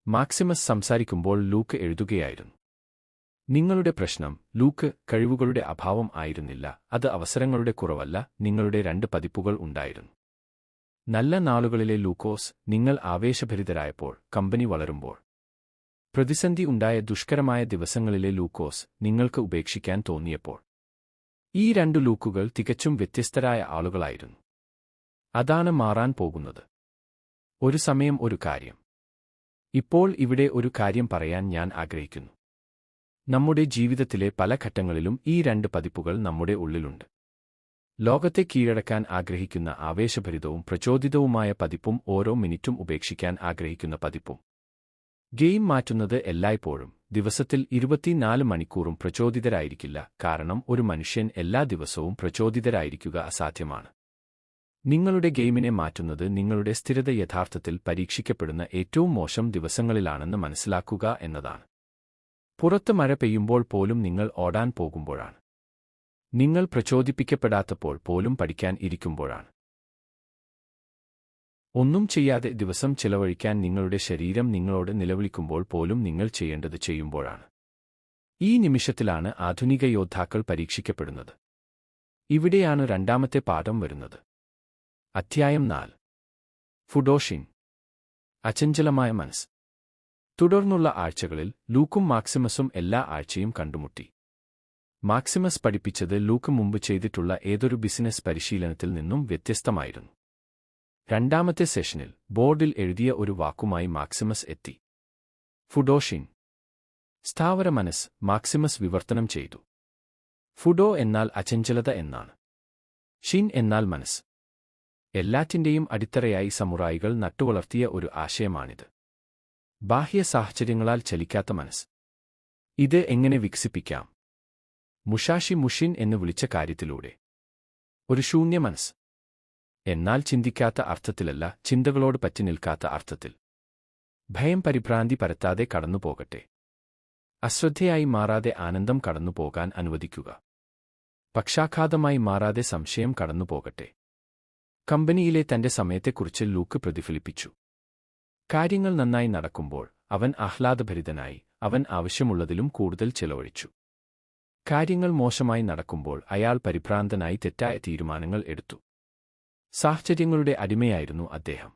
മാക്സിമസ് സംസാരിക്കുമ്പോൾ ലൂക്ക് എഴുതുകയായിരുന്നു. നിങ്ങളുടെ പ്രശ്നം, ലൂക്ക്, കഴിവുകളുടെ അഭാവം ആയിരുന്നില്ല. അത് അവസരങ്ങളുടെ കുറവല്ല. നിങ്ങളുടെ 2 പതിപ്പുകൾ ഉണ്ടായിരുന്നു. നല്ല നാളുകളിലെ ലൂക്കോസ്, നിങ്ങൾ ആവേശഭരിതരായപ്പോൾ, കമ്പനി വളരുമ്പോൾ. പ്രതിസന്ധി ഉണ്ടായ ദുഷ്കരമായ ദിവസങ്ങളിലെ ലൂക്കോസ്, നിങ്ങൾക്ക് ഉപേക്ഷിക്കാൻ തോന്നിയപ്പോൾ. ഈ രണ്ടു ലൂക്കുകൾ തികച്ചും വ്യത്യസ്തരായ ആളുകളായിരുന്നു. അതാണ് മാറാൻ പോകുന്നത്. ഒരു സമയം ഒരു കാര്യം. ഇപ്പോൾ ഇവിടെ ഒരു കാര്യം പറയാൻ ഞാൻ ആഗ്രഹിക്കുന്നു. നമ്മുടെ ജീവിതത്തിലെ പല ഘട്ടങ്ങളിലും ഈ രണ്ട് പതിപ്പുകൾ നമ്മുടെ ഉള്ളിലുണ്ട്. ലോകത്തെ കീഴടക്കാൻ ആഗ്രഹിക്കുന്ന ആവേശഭരിതവും പ്രചോദിതവുമായ പതിപ്പും ഓരോ മിനിറ്റും ഉപേക്ഷിക്കാൻ ആഗ്രഹിക്കുന്ന പതിപ്പും. ഗെയിം മാറ്റുന്നത് എല്ലായ്പ്പോഴും ദിവസത്തിൽ 24 മണിക്കൂറും പ്രചോദിതരായിരിക്കില്ല, കാരണം ഒരു മനുഷ്യൻ എല്ലാ ദിവസവും പ്രചോദിതരായിരിക്കുക അസാധ്യമാണ്. നിങ്ങളുടെ ഗെയിമിനെ മാറ്റുന്നത് നിങ്ങളുടെ സ്ഥിരത യഥാർത്ഥത്തിൽ പരീക്ഷിക്കപ്പെടുന്ന ഏറ്റവും മോശം ദിവസങ്ങളിലാണെന്ന് മനസ്സിലാക്കുക എന്നതാണ്. പുറത്ത് മഴ പെയ്യുമ്പോൾ പോലും നിങ്ങൾ ഓടാൻ പോകുമ്പോഴാണ്. നിങ്ങൾ പ്രചോദിപ്പിക്കപ്പെടാത്തപ്പോൾ പോലും പഠിക്കാൻ ഇരിക്കുമ്പോഴാണ്. ഒന്നും ചെയ്യാതെ ദിവസം ചിലവഴിക്കാൻ നിങ്ങളുടെ ശരീരം നിങ്ങളോട് നിലവിളിക്കുമ്പോൾ പോലും നിങ്ങൾ ചെയ്യേണ്ടത് ചെയ്യുമ്പോഴാണ്. ഈ നിമിഷത്തിലാണ് ആധുനിക യോദ്ധാക്കൾ പരീക്ഷിക്കപ്പെടുന്നത്. ഇവിടെയാണ് രണ്ടാമത്തെ പാഠം വരുന്നത്. അധ്യായം 4. ഫുഡോഷിൻ. അചഞ്ചലമായ മനസ്സ്. തുടർന്നുള്ള ആഴ്ചകളിൽ ലൂക്കും മാക്സിമസും എല്ലാ ആഴ്ചയും കണ്ടുമുട്ടി. മാക്സിമസ് പഠിപ്പിച്ചത് ലൂക്ക് മുമ്പ് ചെയ്തിട്ടുള്ള ഏതൊരു ബിസിനസ് പരിശീലനത്തിൽ നിന്നും വ്യത്യസ്തമായിരുന്നു. രണ്ടാമത്തെ സെഷനിൽ ബോർഡിൽ എഴുതിയ ഒരു വാക്കുമായി മാക്സിമസ് എത്തി. ഫുഡോഷിൻ. സ്ഥാവര മനസ്സ്. മാക്സിമസ് വിവർത്തനം ചെയ്തു. ഫുഡോ എന്നാൽ അചഞ്ചലത എന്നാണ്. ഷിൻ എന്നാൽ മനസ്സ്. എല്ലാറ്റിന്റെയും അടിത്തറയായി സമുറായികൾ നട്ടുവളർത്തിയ ഒരു ആശയമാണിത്. ബാഹ്യ സാഹചര്യങ്ങളാൽ ചലിക്കാത്ത മനസ്സ്. ഇത് എങ്ങനെ വികസിപ്പിക്കാം? മുഷാഷി മുഷിൻ എന്ന് വിളിച്ച കാര്യത്തിലൂടെ. ഒരു ശൂന്യ മനസ്സ്. എന്നാൽ ചിന്തിക്കാത്ത അർത്ഥത്തിലല്ല, ചിന്തകളോട് പറ്റി നിൽക്കാത്ത അർത്ഥത്തിൽ. ഭയം പരിഭ്രാന്തി പരത്താതെ കടന്നുപോകട്ടെ. അശ്രദ്ധയായി മാറാതെ ആനന്ദം കടന്നുപോകാൻ അനുവദിക്കുക. പക്ഷാഘാതമായി മാറാതെ സംശയം കടന്നുപോകട്ടെ. കമ്പനിയിലെ തന്റെ സമയത്തെക്കുറിച്ച് ലൂക്ക് പ്രതിഫലിപ്പിച്ചു. കാര്യങ്ങൾ നന്നായി നടക്കുമ്പോൾ അവൻ ആഹ്ലാദഭരിതനായി, അവൻ ആവശ്യമുള്ളതിലും കൂടുതൽ ചെലവഴിച്ചു. കാര്യങ്ങൾ മോശമായി നടക്കുമ്പോൾ അയാൾ പരിഭ്രാന്തനായി തെറ്റായ തീരുമാനങ്ങൾ എടുത്തു. സാഹചര്യങ്ങളുടെ അടിമയായിരുന്നു അദ്ദേഹം.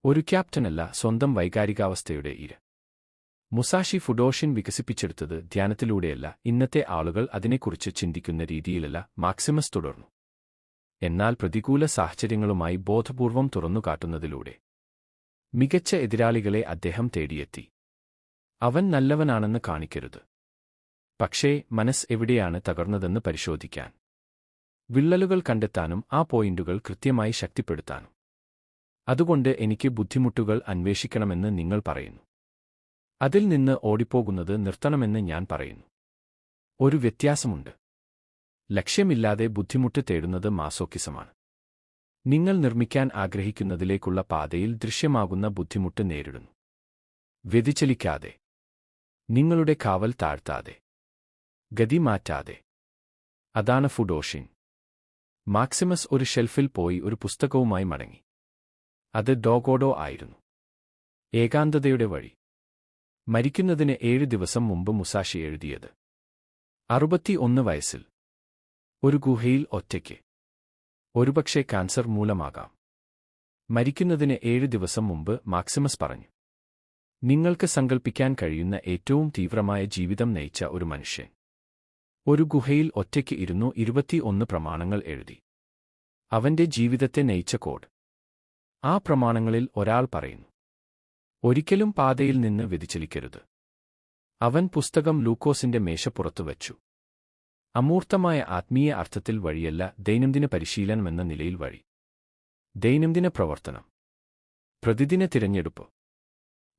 ഒരു ക്യാപ്റ്റനല്ല, സ്വന്തം വൈകാരികാവസ്ഥയുടെ ഇര. മുസാഷി ഫുഡോഷിൻ വികസിപ്പിച്ചെടുത്തത് ധ്യാനത്തിലൂടെയല്ല, ഇന്നത്തെ ആളുകൾ അതിനെക്കുറിച്ച് ചിന്തിക്കുന്ന രീതിയിലല്ല. മാക്സിമസ് തുടർന്നു. എന്നാൽ പ്രതികൂല സാഹചര്യങ്ങളുമായി ബോധപൂർവം തുറന്നുകാട്ടുന്നതിലൂടെ. മികച്ച എതിരാളികളെ അദ്ദേഹം തേടിയെത്തി. അവൻ നല്ലവനാണെന്ന് കാണിക്കരുത്. പക്ഷേ മനസ്സ് എവിടെയാണ് തകർന്നതെന്ന് പരിശോധിക്കാൻ. വിള്ളലുകൾ കണ്ടെത്താനും ആ പോയിന്റുകൾ കൃത്യമായി ശക്തിപ്പെടുത്താനും. അതുകൊണ്ട് എനിക്ക് ബുദ്ധിമുട്ടുകൾ അന്വേഷിക്കണമെന്ന് നിങ്ങൾ പറയുന്നു. അതിൽ നിന്ന് ഓടിപ്പോകുന്നത് നിർത്തണമെന്ന് ഞാൻ പറയുന്നു. ഒരു വ്യത്യാസമുണ്ട്. ലക്ഷ്യമില്ലാതെ ബുദ്ധിമുട്ട് തേടുന്നത് മാസോക്കിസമാണ്. നിങ്ങൾ നിർമ്മിക്കാൻ ആഗ്രഹിക്കുന്നതിലേക്കുള്ള പാതയിൽ ദൃശ്യമാകുന്ന ബുദ്ധിമുട്ട് നേരിടുന്നു. വ്യതിചലിക്കാതെ. നിങ്ങളുടെ കാവൽ താഴ്ത്താതെ. ഗതി മാറ്റാതെ. അതാണ് ഫുഡോഷിൻ. മാക്സിമസ് ഒരു ഷെൽഫിൽ പോയി ഒരു പുസ്തകവുമായി മടങ്ങി. അത് ഡോഗോഡോ ആയിരുന്നു. ഏകാന്തതയുടെ വഴി. മരിക്കുന്നതിന് 7 ദിവസം മുമ്പ് മുസാഷി എഴുതിയത്. 61 വയസ്സിൽ. ഒരു ഗുഹയിൽ ഒറ്റയ്ക്ക്. ഒരുപക്ഷേ കാൻസർ മൂലമാകാം. മരിക്കുന്നതിന് 7 ദിവസം മുമ്പ് മാക്സിമസ് പറഞ്ഞു. നിങ്ങൾക്ക് സങ്കൽപ്പിക്കാൻ കഴിയുന്ന ഏറ്റവും തീവ്രമായ ജീവിതം നയിച്ച ഒരു മനുഷ്യൻ. ഒരു ഗുഹയിൽ ഒറ്റയ്ക്ക് ഇരുന്നു 21 പ്രമാണങ്ങൾ എഴുതി. അവന്റെ ജീവിതത്തെ നയിച്ച കോഡ്. ആ പ്രമാണങ്ങളിൽ ഒരാൾ പറയുന്നു, ഒരിക്കലും പാതയിൽ നിന്ന് വ്യതിചലിക്കരുത്. അവൻ പുസ്തകം ലൂക്കോസിന്റെ മേശപ്പുറത്തു വച്ചു. അമൂർത്തമായ ആത്മീയ അർത്ഥത്തിൽ വഴിയല്ല, ദൈനംദിന പരിശീലനമെന്ന നിലയിൽ വഴി. ദൈനംദിന പ്രവർത്തനം. പ്രതിദിന തിരഞ്ഞെടുപ്പ്.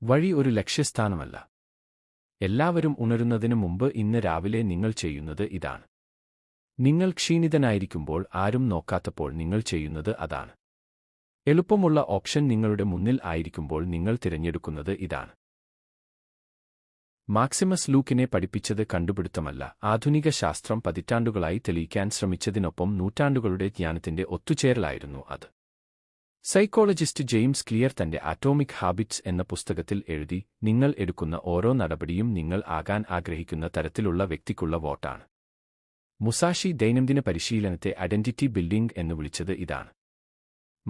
വഴി ഒരു ലക്ഷ്യസ്ഥാനമല്ല. എല്ലാവരും ഉണരുന്നതിന് മുമ്പ് ഇന്ന് രാവിലെ നിങ്ങൾ ചെയ്യുന്നത് ഇതാണ്. നിങ്ങൾ ക്ഷീണിതനായിരിക്കുമ്പോൾ, ആരും നോക്കാത്തപ്പോൾ നിങ്ങൾ ചെയ്യുന്നത് അതാണ്. എളുപ്പമുള്ള ഓപ്ഷൻ നിങ്ങളുടെ മുന്നിൽ ആയിരിക്കുമ്പോൾ നിങ്ങൾ തിരഞ്ഞെടുക്കുന്നത് ഇതാണ്. മാക്സിമസ് ലൂക്കിനെ പഠിപ്പിച്ചത് കണ്ടുപിടുത്തമല്ല, ആധുനിക ശാസ്ത്രം പതിറ്റാണ്ടുകളായി തെളിയിക്കാൻ ശ്രമിച്ചതിനൊപ്പം നൂറ്റാണ്ടുകളുടെ ജ്ഞാനത്തിന്റെ ഒത്തുചേരലായിരുന്നു അത്. സൈക്കോളജിസ്റ്റ് ജെയിംസ് ക്ലിയർ തന്റെ ആറ്റോമിക് ഹാബിറ്റ്സ് എന്ന പുസ്തകത്തിൽ എഴുതി, നിങ്ങൾ എടുക്കുന്ന ഓരോ നടപടിയും നിങ്ങൾ ആകാൻ ആഗ്രഹിക്കുന്ന തരത്തിലുള്ള വ്യക്തിക്കുള്ള വോട്ടാണ്. മുസാഷി ദൈനംദിന പരിശീലനത്തെ ഐഡന്റിറ്റി ബിൽഡിംഗ് എന്ന് വിളിച്ചത് ഇതാണ്.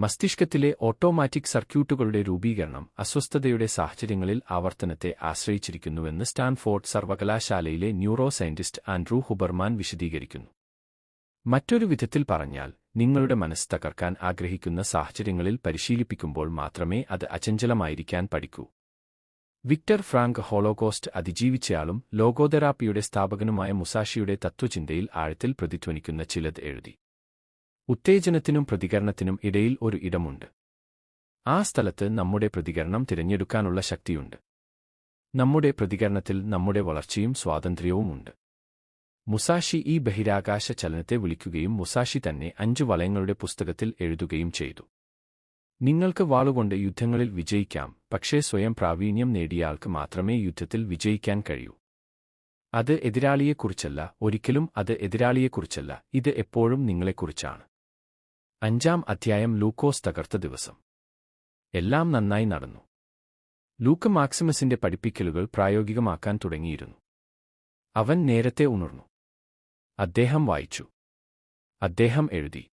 മസ്തിഷ്കത്തിലെ ഓട്ടോമാറ്റിക് സർക്യൂട്ടുകളുടെ രൂപീകരണം അസ്വസ്ഥതയുടെ സാഹചര്യങ്ങളിൽ ആവർത്തനത്തെ ആശ്രയിച്ചിരിക്കുന്നുവെന്ന് സ്റ്റാൻഫോർഡ് സർവകലാശാലയിലെ ന്യൂറോ സയന്റിസ്റ്റ് ആൻഡ്രൂ ഹുബർമാൻ വിശദീകരിക്കുന്നു. മറ്റൊരു വിധത്തിൽ പറഞ്ഞാൽ, നിങ്ങളുടെ മനസ്സ് തകർക്കാൻ ആഗ്രഹിക്കുന്ന സാഹചര്യങ്ങളിൽ പരിശീലിപ്പിക്കുമ്പോൾ മാത്രമേ അത് അചഞ്ചലമായിരിക്കാൻ പഠിക്കൂ. വിക്ടർ ഫ്രാങ്ക് ഹോളോകോസ്റ്റ് അതിജീവിച്ചയാളും ലോഗോതെറാപ്പിയുടെ സ്ഥാപകനുമായ മുസാഷിയുടെ തത്വചിന്തയിൽ ആഴത്തിൽ പ്രതിധ്വനിക്കുന്ന ചിലത് എഴുതി. ഉത്തേജനത്തിനും പ്രതികരണത്തിനും ഇടയിൽ ഒരു ഇടമുണ്ട്. ആ സ്ഥലത്ത് നമ്മുടെ പ്രതികരണം തിരഞ്ഞെടുക്കാനുള്ള ശക്തിയുണ്ട്. നമ്മുടെ പ്രതികരണത്തിൽ നമ്മുടെ വളർച്ചയും സ്വാതന്ത്ര്യവുമുണ്ട്. മുസാഷി ഈ ബഹിരാകാശ ചലനത്തെ വിളിക്കുകയും മുസാഷി തന്നെ 5 വളയങ്ങളുടെ പുസ്തകത്തിൽ എഴുതുകയും ചെയ്തു. നിങ്ങൾക്ക് വാളുകൊണ്ട് യുദ്ധങ്ങളിൽ വിജയിക്കാം, പക്ഷേ സ്വയം പ്രാവീണ്യം നേടിയയാൾക്ക് മാത്രമേ യുദ്ധത്തിൽ വിജയിക്കാൻ കഴിയൂ. അത് എതിരാളിയെക്കുറിച്ചല്ല, ഒരിക്കലും അത് എതിരാളിയെക്കുറിച്ചല്ല, ഇത് എപ്പോഴും നിങ്ങളെക്കുറിച്ചാണ്. 5-ാം അധ്യായം ലൂക്കോസ് തകർത്ത ദിവസം. എല്ലാം നന്നായി നടന്നു. ലൂക്ക് മാക്സിമസിന്റെ പഠിപ്പിക്കലുകൾ പ്രായോഗികമാക്കാൻ തുടങ്ങിയിരുന്നു. അവൻ നേരത്തെ ഉണർന്നു. അദ്ദേഹം വായിച്ചു. അദ്ദേഹം എഴുതി.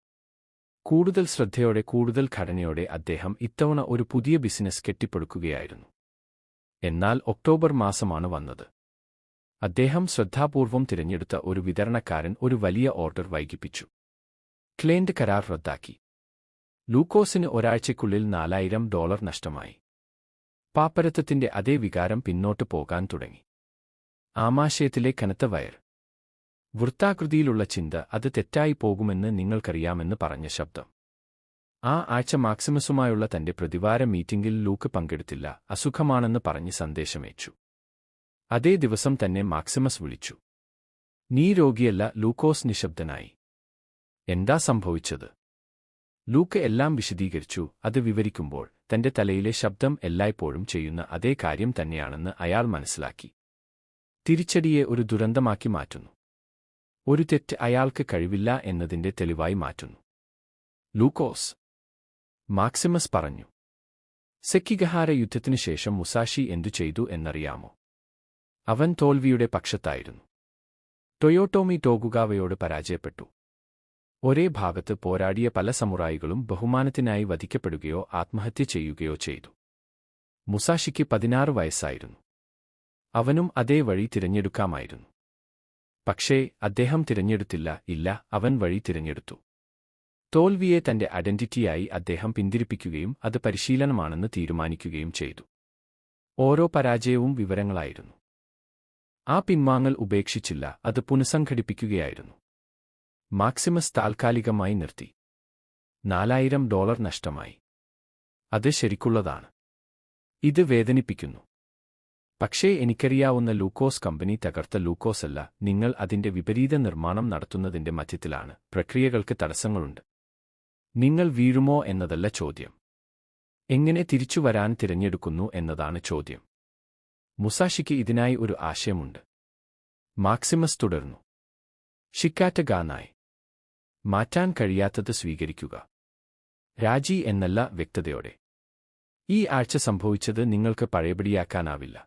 കൂടുതൽ ശ്രദ്ധയോടെ, കൂടുതൽ ഘടനയോടെ അദ്ദേഹം ഇത്തവണ ഒരു പുതിയ ബിസിനസ് കെട്ടിപ്പടുക്കുകയായിരുന്നു. എന്നാൽ ഒക്ടോബർ മാസമാണ് വന്നത്. അദ്ദേഹം ശ്രദ്ധാപൂർവം തിരഞ്ഞെടുത്ത ഒരു വിതരണക്കാരൻ ഒരു വലിയ ഓർഡർ വൈകിപ്പിച്ചു. ക്ലയന്റ് കരാർ റദ്ദാക്കി. ലൂക്കോസിന് ഒരാഴ്ചയ്ക്കുള്ളിൽ $4000 നഷ്ടമായി. പാപ്പരത്വത്തിന്റെ അതേ വികാരം പിന്നോട്ട് പോകാൻ തുടങ്ങി. ആമാശയത്തിലെ കനത്ത വയർ, വൃത്താകൃതിയിലുള്ള ചിന്ത, അത് തെറ്റായി പോകുമെന്ന് നിങ്ങൾക്കറിയാമെന്ന് പറഞ്ഞ ശബ്ദം. ആ ആഴ്ച മാക്സിമസുമായുള്ള തന്റെ പ്രതിവാര മീറ്റിംഗിൽ ലൂക്ക് പങ്കെടുത്തില്ല, അസുഖമാണെന്ന് പറഞ്ഞ് സന്ദേശമയച്ചു. അതേ ദിവസം തന്നെ മാക്സിമസ് വിളിച്ചു. നീ രോഗിയല്ല. ലൂക്കോസ് നിശബ്ദനായി. എന്താ സംഭവിച്ചത്? ലൂക്ക് എല്ലാം വിശദീകരിച്ചു. അത് വിവരിക്കുമ്പോൾ തന്റെ തലയിലെ ശബ്ദം എല്ലായ്പ്പോഴും ചെയ്യുന്ന അതേ കാര്യം തന്നെയാണെന്ന് അയാൾ മനസ്സിലാക്കി. തിരിച്ചടിയെ ഒരു ദുരന്തമാക്കി മാറ്റുന്നു. ഒരു തെറ്റ് അയാൾക്ക് കഴിവില്ല എന്നതിന്റെ തെളിവായി മാറ്റുന്നു. ലൂക്കോസ്, മാക്സിമസ് പറഞ്ഞു. സെക്കിഗഹാര യുദ്ധത്തിനു ശേഷം മുസാഷി എന്തു ചെയ്തു എന്നറിയാമോ? അവൻ തോൽവിയുടെ പക്ഷത്തായിരുന്നു. ടൊയോട്ടോമി ടോകുഗാവയോട് പരാജയപ്പെട്ടു. ഒരേ ഭാഗത്ത് പോരാടിയ പല സമുറായികളും ബഹുമാനത്തിനായി വധിക്കപ്പെടുകയോ ആത്മഹത്യ ചെയ്യുകയോ ചെയ്തു. മുസാഷിക്ക് 16 വയസ്സായിരുന്നു. അവനും അതേ വഴി തിരഞ്ഞെടുക്കാമായിരുന്നു. പക്ഷേ അദ്ദേഹം തിരഞ്ഞെടുത്തില്ല. ഇല്ല, അവൻ വഴി തിരഞ്ഞെടുത്തു. തോൽവിയെ തന്റെ ഐഡന്റിറ്റിയായി അദ്ദേഹം പിന്തിരിപ്പിക്കുകയും അത് പരിശീലനമാണെന്ന് തീരുമാനിക്കുകയും ചെയ്തു. ഓരോ പരാജയവും വിവരങ്ങളായിരുന്നു. ആ പിൻവാങ്ങൽ ഉപേക്ഷിച്ചില്ല, അത് പുനഃസംഘടിപ്പിക്കുകയായിരുന്നു. മാക്സിമസ് താൽക്കാലികമായി നിർത്തി. $4000 നഷ്ടമായി. അത് ശരിക്കുള്ളതാണ്. ഇത് വേദനിപ്പിക്കുന്നു. പക്ഷേ എനിക്കറിയാവുന്ന ലൂക്കോസ് കമ്പനി തകർത്ത ലൂക്കോസല്ല. നിങ്ങൾ അതിന്റെ വിപരീത നിർമ്മാണം നടത്തുന്നതിന്റെ മധ്യത്തിലാണ്. പ്രക്രിയകൾക്ക് തടസ്സങ്ങളുണ്ട്. നിങ്ങൾ വീഴുമോ എന്നതല്ല ചോദ്യം. എങ്ങനെ തിരിച്ചുവരാൻ തിരഞ്ഞെടുക്കുന്നു എന്നതാണ് ചോദ്യം. മുസാഷിക്ക് ഇതിനായി ഒരു ആശയമുണ്ട്. മാക്സിമസ് തുടർന്നു. ഷിക്കാറ്റ ഗാനായി. മാറ്റാൻ കഴിയാത്തത് സ്വീകരിക്കുക. രാജി എന്നല്ല, വ്യക്തതയോടെ. ഈ ആഴ്ച സംഭവിച്ചത് നിങ്ങൾക്ക് പഴയപടിയാക്കാനാവില്ല.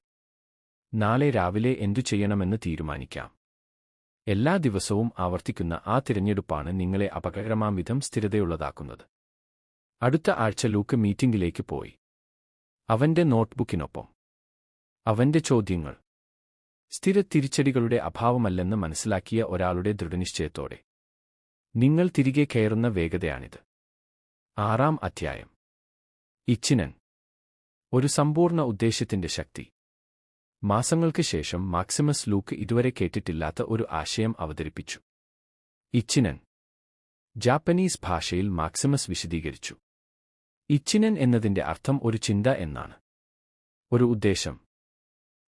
നാളെ രാവിലെ എന്തു ചെയ്യണമെന്ന് തീരുമാനിക്കാം. എല്ലാ ദിവസവും ആവർത്തിക്കുന്ന ആ തിരഞ്ഞെടുപ്പാണ് നിങ്ങളെ അപകടകരമാം വിധം സ്ഥിരതയുള്ളതാക്കുന്നത്. അടുത്ത ആഴ്ച ലൂക്ക് മീറ്റിംഗിലേക്ക് പോയി. അവന്റെ നോട്ട്ബുക്കിനൊപ്പം അവന്റെ ചോദ്യങ്ങൾ. സ്ഥിര തിരിച്ചടികളുടെ അഭാവമല്ലെന്ന് മനസ്സിലാക്കിയ ഒരാളുടെ ദൃഢനിശ്ചയത്തോടെ. നിങ്ങൾ തിരികെ കയറുന്ന വേഗതയാണിത്. 6-ാം അധ്യായം. ഇച്ചിനൻ. ഒരു സമ്പൂർണ്ണ ഉദ്ദേശ്യത്തിന്റെ ശക്തി. മാസങ്ങൾക്ക് ശേഷം മാക്സിമസ് ലൂക്ക് ഇതുവരെ കേട്ടിട്ടില്ലാത്ത ഒരു ആശയം അവതരിപ്പിച്ചു. ഇച്ചിനൻ. ജാപ്പനീസ് ഭാഷയിൽ മാക്സിമസ് വിശദീകരിച്ചു. ഇച്ചിനൻ എന്നതിന്റെ അർത്ഥം ഒരു ചിന്ത എന്നാണ്. ഒരു ഉദ്ദേശം.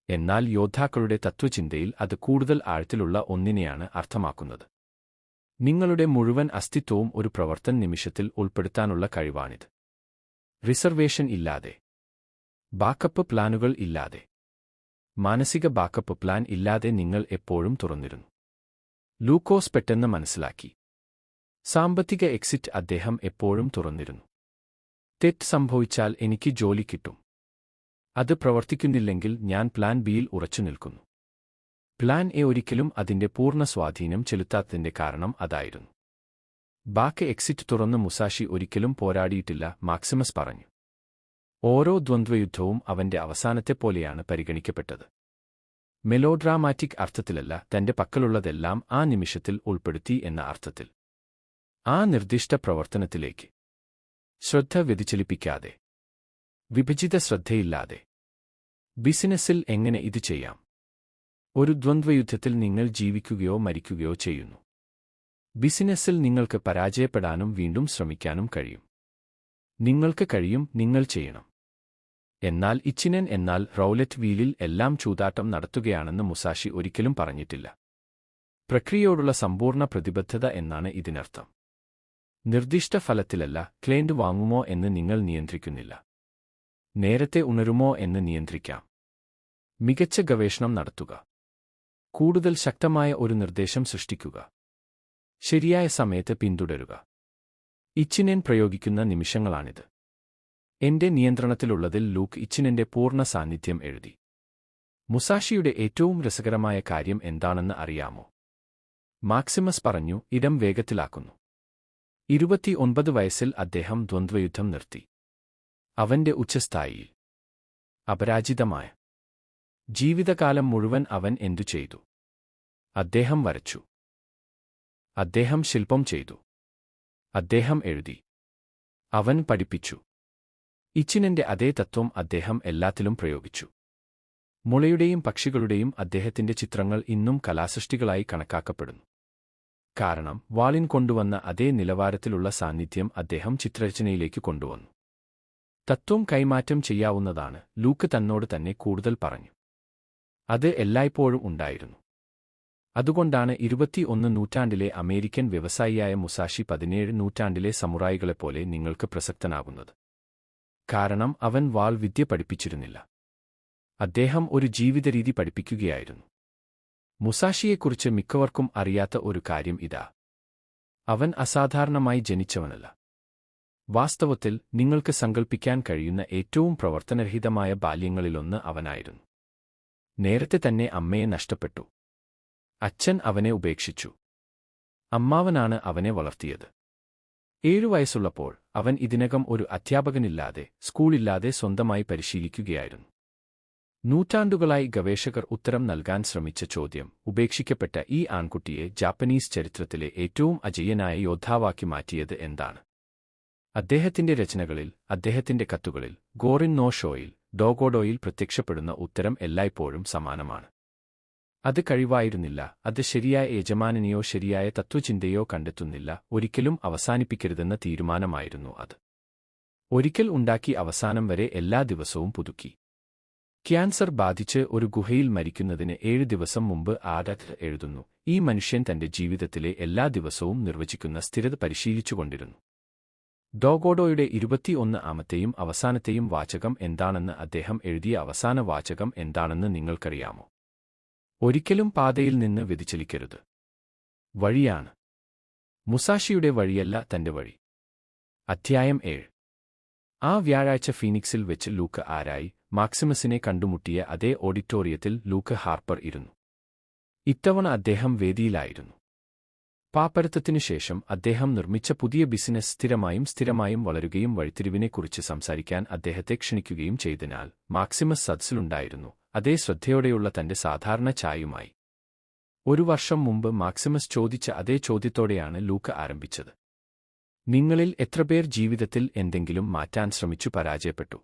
എന്നാൽ യോദ്ധാക്കളുടെ തത്വചിന്തയിൽ അത് കൂടുതൽ ആഴത്തിലുള്ള ഒന്നിനെയാണ് അർത്ഥമാക്കുന്നത്. നിങ്ങളുടെ മുഴുവൻ അസ്തിത്വവും ഒരു പ്രവർത്തന നിമിഷത്തിൽ ഉൾപ്പെടുത്താനുള്ള കഴിവാണിത്. റിസർവേഷൻ ഇല്ലാതെ. ബാക്കപ്പ് പ്ലാനുകൾ ഇല്ലാതെ. മാനസിക ബാക്കപ്പ് പ്ലാൻ ഇല്ലാതെ നിങ്ങൾ എപ്പോഴും തുറന്നിരുന്നു. ലൂക്കോസ് പെട്ടെന്ന് മനസ്സിലാക്കി. സാമ്പത്തിക എക്സിറ്റ് അദ്ദേഹം എപ്പോഴും തുറന്നിരുന്നു. തെറ്റ് സംഭവിച്ചാൽ എനിക്ക് ജോലി കിട്ടും. അത് പ്രവർത്തിക്കുന്നില്ലെങ്കിൽ ഞാൻ പ്ലാൻ ബിയിൽ ഉറച്ചുനിൽക്കുന്നു. പ്ലാൻ എ ഒരിക്കലും അതിന്റെ പൂർണ്ണ സ്വാധീനം ചെലുത്താത്തതിന്റെ കാരണം അതായിരുന്നു. ബാക്ക് എക്സിറ്റ് തുറന്ന് മുസാഷി ഒരിക്കലും പോരാടിയിട്ടില്ല, മാക്സിമസ് പറഞ്ഞു. ഓരോ ദ്വന്ദ്വയുദ്ധവും അവന്റെ അവസാനത്തെപ്പോലെയാണ് പരിഗണിക്കപ്പെട്ടത്. മെലോഡ്രാമാറ്റിക് അർത്ഥത്തിലല്ല, തന്റെ പക്കലുള്ളതെല്ലാം ആ നിമിഷത്തിൽ ഉൾപ്പെടുത്തി എന്ന അർത്ഥത്തിൽ. ആ നിർദ്ദിഷ്ട പ്രവർത്തനത്തിലേക്ക് ശ്രദ്ധ വ്യതിചലിപ്പിക്കാതെ, വിഭജിത ശ്രദ്ധയില്ലാതെ. ബിസിനസ്സിൽ എങ്ങനെ ഇത് ചെയ്യാം? ഒരു ദ്വന്ദ്വയുദ്ധത്തിൽ നിങ്ങൾ ജീവിക്കുകയോ മരിക്കുകയോ ചെയ്യുന്നു. ബിസിനസ്സിൽ നിങ്ങൾക്ക് പരാജയപ്പെടാനും വീണ്ടും ശ്രമിക്കാനും കഴിയും. നിങ്ങൾക്ക് കഴിയും, നിങ്ങൾ ചെയ്യണം. എന്നാൽ ഇച്ചിനൻ എന്നാൽ റൗലറ്റ് വീലിൽ എല്ലാം ചൂതാട്ടം നടത്തുകയാണെന്ന് മുസാഷി ഒരിക്കലും പറഞ്ഞിട്ടില്ല. പ്രക്രിയയോടുള്ള സമ്പൂർണ്ണ പ്രതിബദ്ധത എന്നാണ് ഇതിനർത്ഥം. നിർദ്ദിഷ്ട ഫലത്തിലല്ല, ക്ലയന്റ് വാങ്ങുമോ എന്ന് നിങ്ങൾ നിയന്ത്രിക്കുന്നില്ല. നേരത്തെ ഉണരുമോ എന്ന് നിയന്ത്രിക്കാം. മികച്ച ഗവേഷണം നടത്തുക. കൂടുതൽ ശക്തമായ ഒരു നിർദ്ദേശം സൃഷ്ടിക്കുക. ശരിയായ സമയത്ത് പിന്തുടരുക. ഇച്ചിനൻ പ്രയോഗിക്കുന്ന നിമിഷങ്ങളാണിത്. എന്റെ നിയന്ത്രണത്തിലുള്ളതിൽ ലൂക്ക് ഇച്ചിനന്റെ പൂർണ്ണ സാന്നിധ്യം എഴുതി. മുസാഷിയുടെ ഏറ്റവും രസകരമായ കാര്യം എന്താണെന്ന് അറിയാമോ? മാക്സിമസ് പറഞ്ഞു, ഇടം വേഗത്തിലാക്കുന്നു. 29 വയസ്സിൽ അദ്ദേഹം ദ്വന്ദ്വയുദ്ധം നിർത്തി. അവന്റെ ഉച്ചസ്ഥായിയിൽ. അപരാജിതമായ ജീവിതകാലം മുഴുവൻ അവൻ എന്തു ചെയ്തു? അദ്ദേഹം വരച്ചു. അദ്ദേഹം ശില്പം ചെയ്തു. അദ്ദേഹം എഴുതി. അവൻ പഠിപ്പിച്ചു. ഇച്ചിനന്റെ അതേ തത്വം അദ്ദേഹം എല്ലാത്തിലും പ്രയോഗിച്ചു. മുളയുടെയും പക്ഷികളുടെയും അദ്ദേഹത്തിന്റെ ചിത്രങ്ങൾ ഇന്നും കലാസൃഷ്ടികളായി കണക്കാക്കപ്പെടുന്നു. കാരണം വാളിൻ കൊണ്ടുവന്ന അതേ നിലവാരത്തിലുള്ള സാന്നിധ്യം അദ്ദേഹം ചിത്രരചനയിലേക്ക് കൊണ്ടുവന്നു. തത്വം കൈമാറ്റം ചെയ്യാവുന്നതാണ്, ലൂക്ക് തന്നോട് തന്നെ കൂടുതൽ പറഞ്ഞു. അത് എല്ലായ്പ്പോഴും ഉണ്ടായിരുന്നു. അതുകൊണ്ടാണ് 21 നൂറ്റാണ്ടിലെ അമേരിക്കൻ വ്യവസായിയായ മുസാഷി 17 നൂറ്റാണ്ടിലെ സമുറായികളെപ്പോലെ നിങ്ങൾക്ക് പ്രസക്തനാകുന്നത്. കാരണം അവൻ വാൾ വിദ്യ പഠിപ്പിച്ചിരുന്നില്ല. അദ്ദേഹം ഒരു ജീവിതരീതി പഠിപ്പിക്കുകയായിരുന്നു. മുസാഷിയെക്കുറിച്ച് മിക്കവർക്കും അറിയാത്ത ഒരു കാര്യം ഇതാ. അവൻ അസാധാരണമായി ജനിച്ചവനല്ല. വാസ്തവത്തിൽ നിങ്ങൾക്ക് സങ്കൽപ്പിക്കാൻ കഴിയുന്ന ഏറ്റവും പ്രവർത്തനരഹിതമായ ബാല്യങ്ങളിലൊന്ന് അവനായിരുന്നു. നേരത്തെ തന്നെ അമ്മയെ നഷ്ടപ്പെട്ടു. അച്ഛൻ അവനെ ഉപേക്ഷിച്ചു. അമ്മാവനാണ് അവനെ വളർത്തിയത്. 7 വയസ്സുള്ളപ്പോൾ അവൻ ഇതിനകം ഒരു അധ്യാപകനില്ലാതെ, സ്കൂളില്ലാതെ സ്വന്തമായി പരിശീലിക്കുകയായിരുന്നു. നൂറ്റാണ്ടുകളായി ഗവേഷകർ ഉത്തരം നൽകാൻ ശ്രമിച്ച ചോദ്യം, ഉപേക്ഷിക്കപ്പെട്ട ഈ ആൺകുട്ടിയെ ജാപ്പനീസ് ചരിത്രത്തിലെ ഏറ്റവും അജയ്യനായ യോദ്ധാവാക്കി മാറ്റിയത് എന്താണ്? അദ്ദേഹത്തിന്റെ രചനകളിൽ, അദ്ദേഹത്തിന്റെ കത്തുകളിൽ, ഗോറിൻ നോ ഷോയിൽ, ഡോഗോഡോയിൽ പ്രത്യക്ഷപ്പെടുന്ന ഉത്തരം എല്ലായ്പ്പോഴും സമാനമാണ്. അത് കഴിവായിരുന്നില്ല, അത് ശരിയായ യജമാനനെയോ ശരിയായ തത്വചിന്തയോ കണ്ടെത്തുന്നില്ല, ഒരിക്കലും അവസാനിപ്പിക്കരുതെന്ന തീരുമാനമായിരുന്നു അത്. ഒരിക്കൽ ഉണ്ടാക്കി അവസാനം വരെ എല്ലാ ദിവസവും പുതുക്കി. ക്യാൻസർ ബാധിച്ച് ഒരു ഗുഹയിൽ മരിക്കുന്നതിന് 7 ദിവസം മുമ്പ് ആദത്ത് എഴുതുന്നു, ഈ മനുഷ്യൻ തന്റെ ജീവിതത്തിലെ എല്ലാ ദിവസവും നിർവചിക്കുന്ന സ്ഥിരത പരിശീലിച്ചുകൊണ്ടിരുന്നു. ഡോഗോഡോയുടെ 21-ാമത്തെയും അവസാനത്തെയും വാചകം എന്താണെന്ന് അദ്ദേഹം എഴുതിയ അവസാന വാചകം എന്താണെന്ന് നിങ്ങൾക്കറിയാമോ? ഒരിക്കലും പാതയിൽ നിന്ന് വ്യതിചലിക്കരുത്. വഴിയാണ്. മുസാഷിയുടെ വഴിയല്ല തന്റെ വഴി. അധ്യായം 7. ആ വ്യാഴാഴ്ച ഫീനിക്സിൽ വെച്ച് ലൂക്ക് ആരായി? മാക്സിമസിനെ കണ്ടുമുട്ടിയ അതേ ഓഡിറ്റോറിയത്തിൽ ലൂക്ക് ഹാർപ്പർ ഇരുന്നു. ഇത്തവണ അദ്ദേഹം വേദിയിലായിരുന്നു. പാപ്പരത്തത്തിനു ശേഷം അദ്ദേഹം നിർമ്മിച്ച പുതിയ ബിസിനസ് സ്ഥിരമായും വളരുകയും വഴിത്തിരിവിനെക്കുറിച്ച് സംസാരിക്കാൻ അദ്ദേഹത്തെ ക്ഷണിക്കുകയും ചെയ്തതിനാൽ മാക്സിമസ് സദസ്സിലുണ്ടായിരുന്നു, അതേ ശ്രദ്ധയോടെയുള്ള തന്റെ സാധാരണ ചായയുമായി. 1 വർഷം മുമ്പ് മാക്സിമസ് ചോദിച്ച അതേ ചോദ്യത്തോടെയാണ് ലൂക്ക് ആരംഭിച്ചത്. നിങ്ങളിൽ എത്രപേർ ജീവിതത്തിൽ എന്തെങ്കിലും മാറ്റാൻ ശ്രമിച്ചു പരാജയപ്പെട്ടു?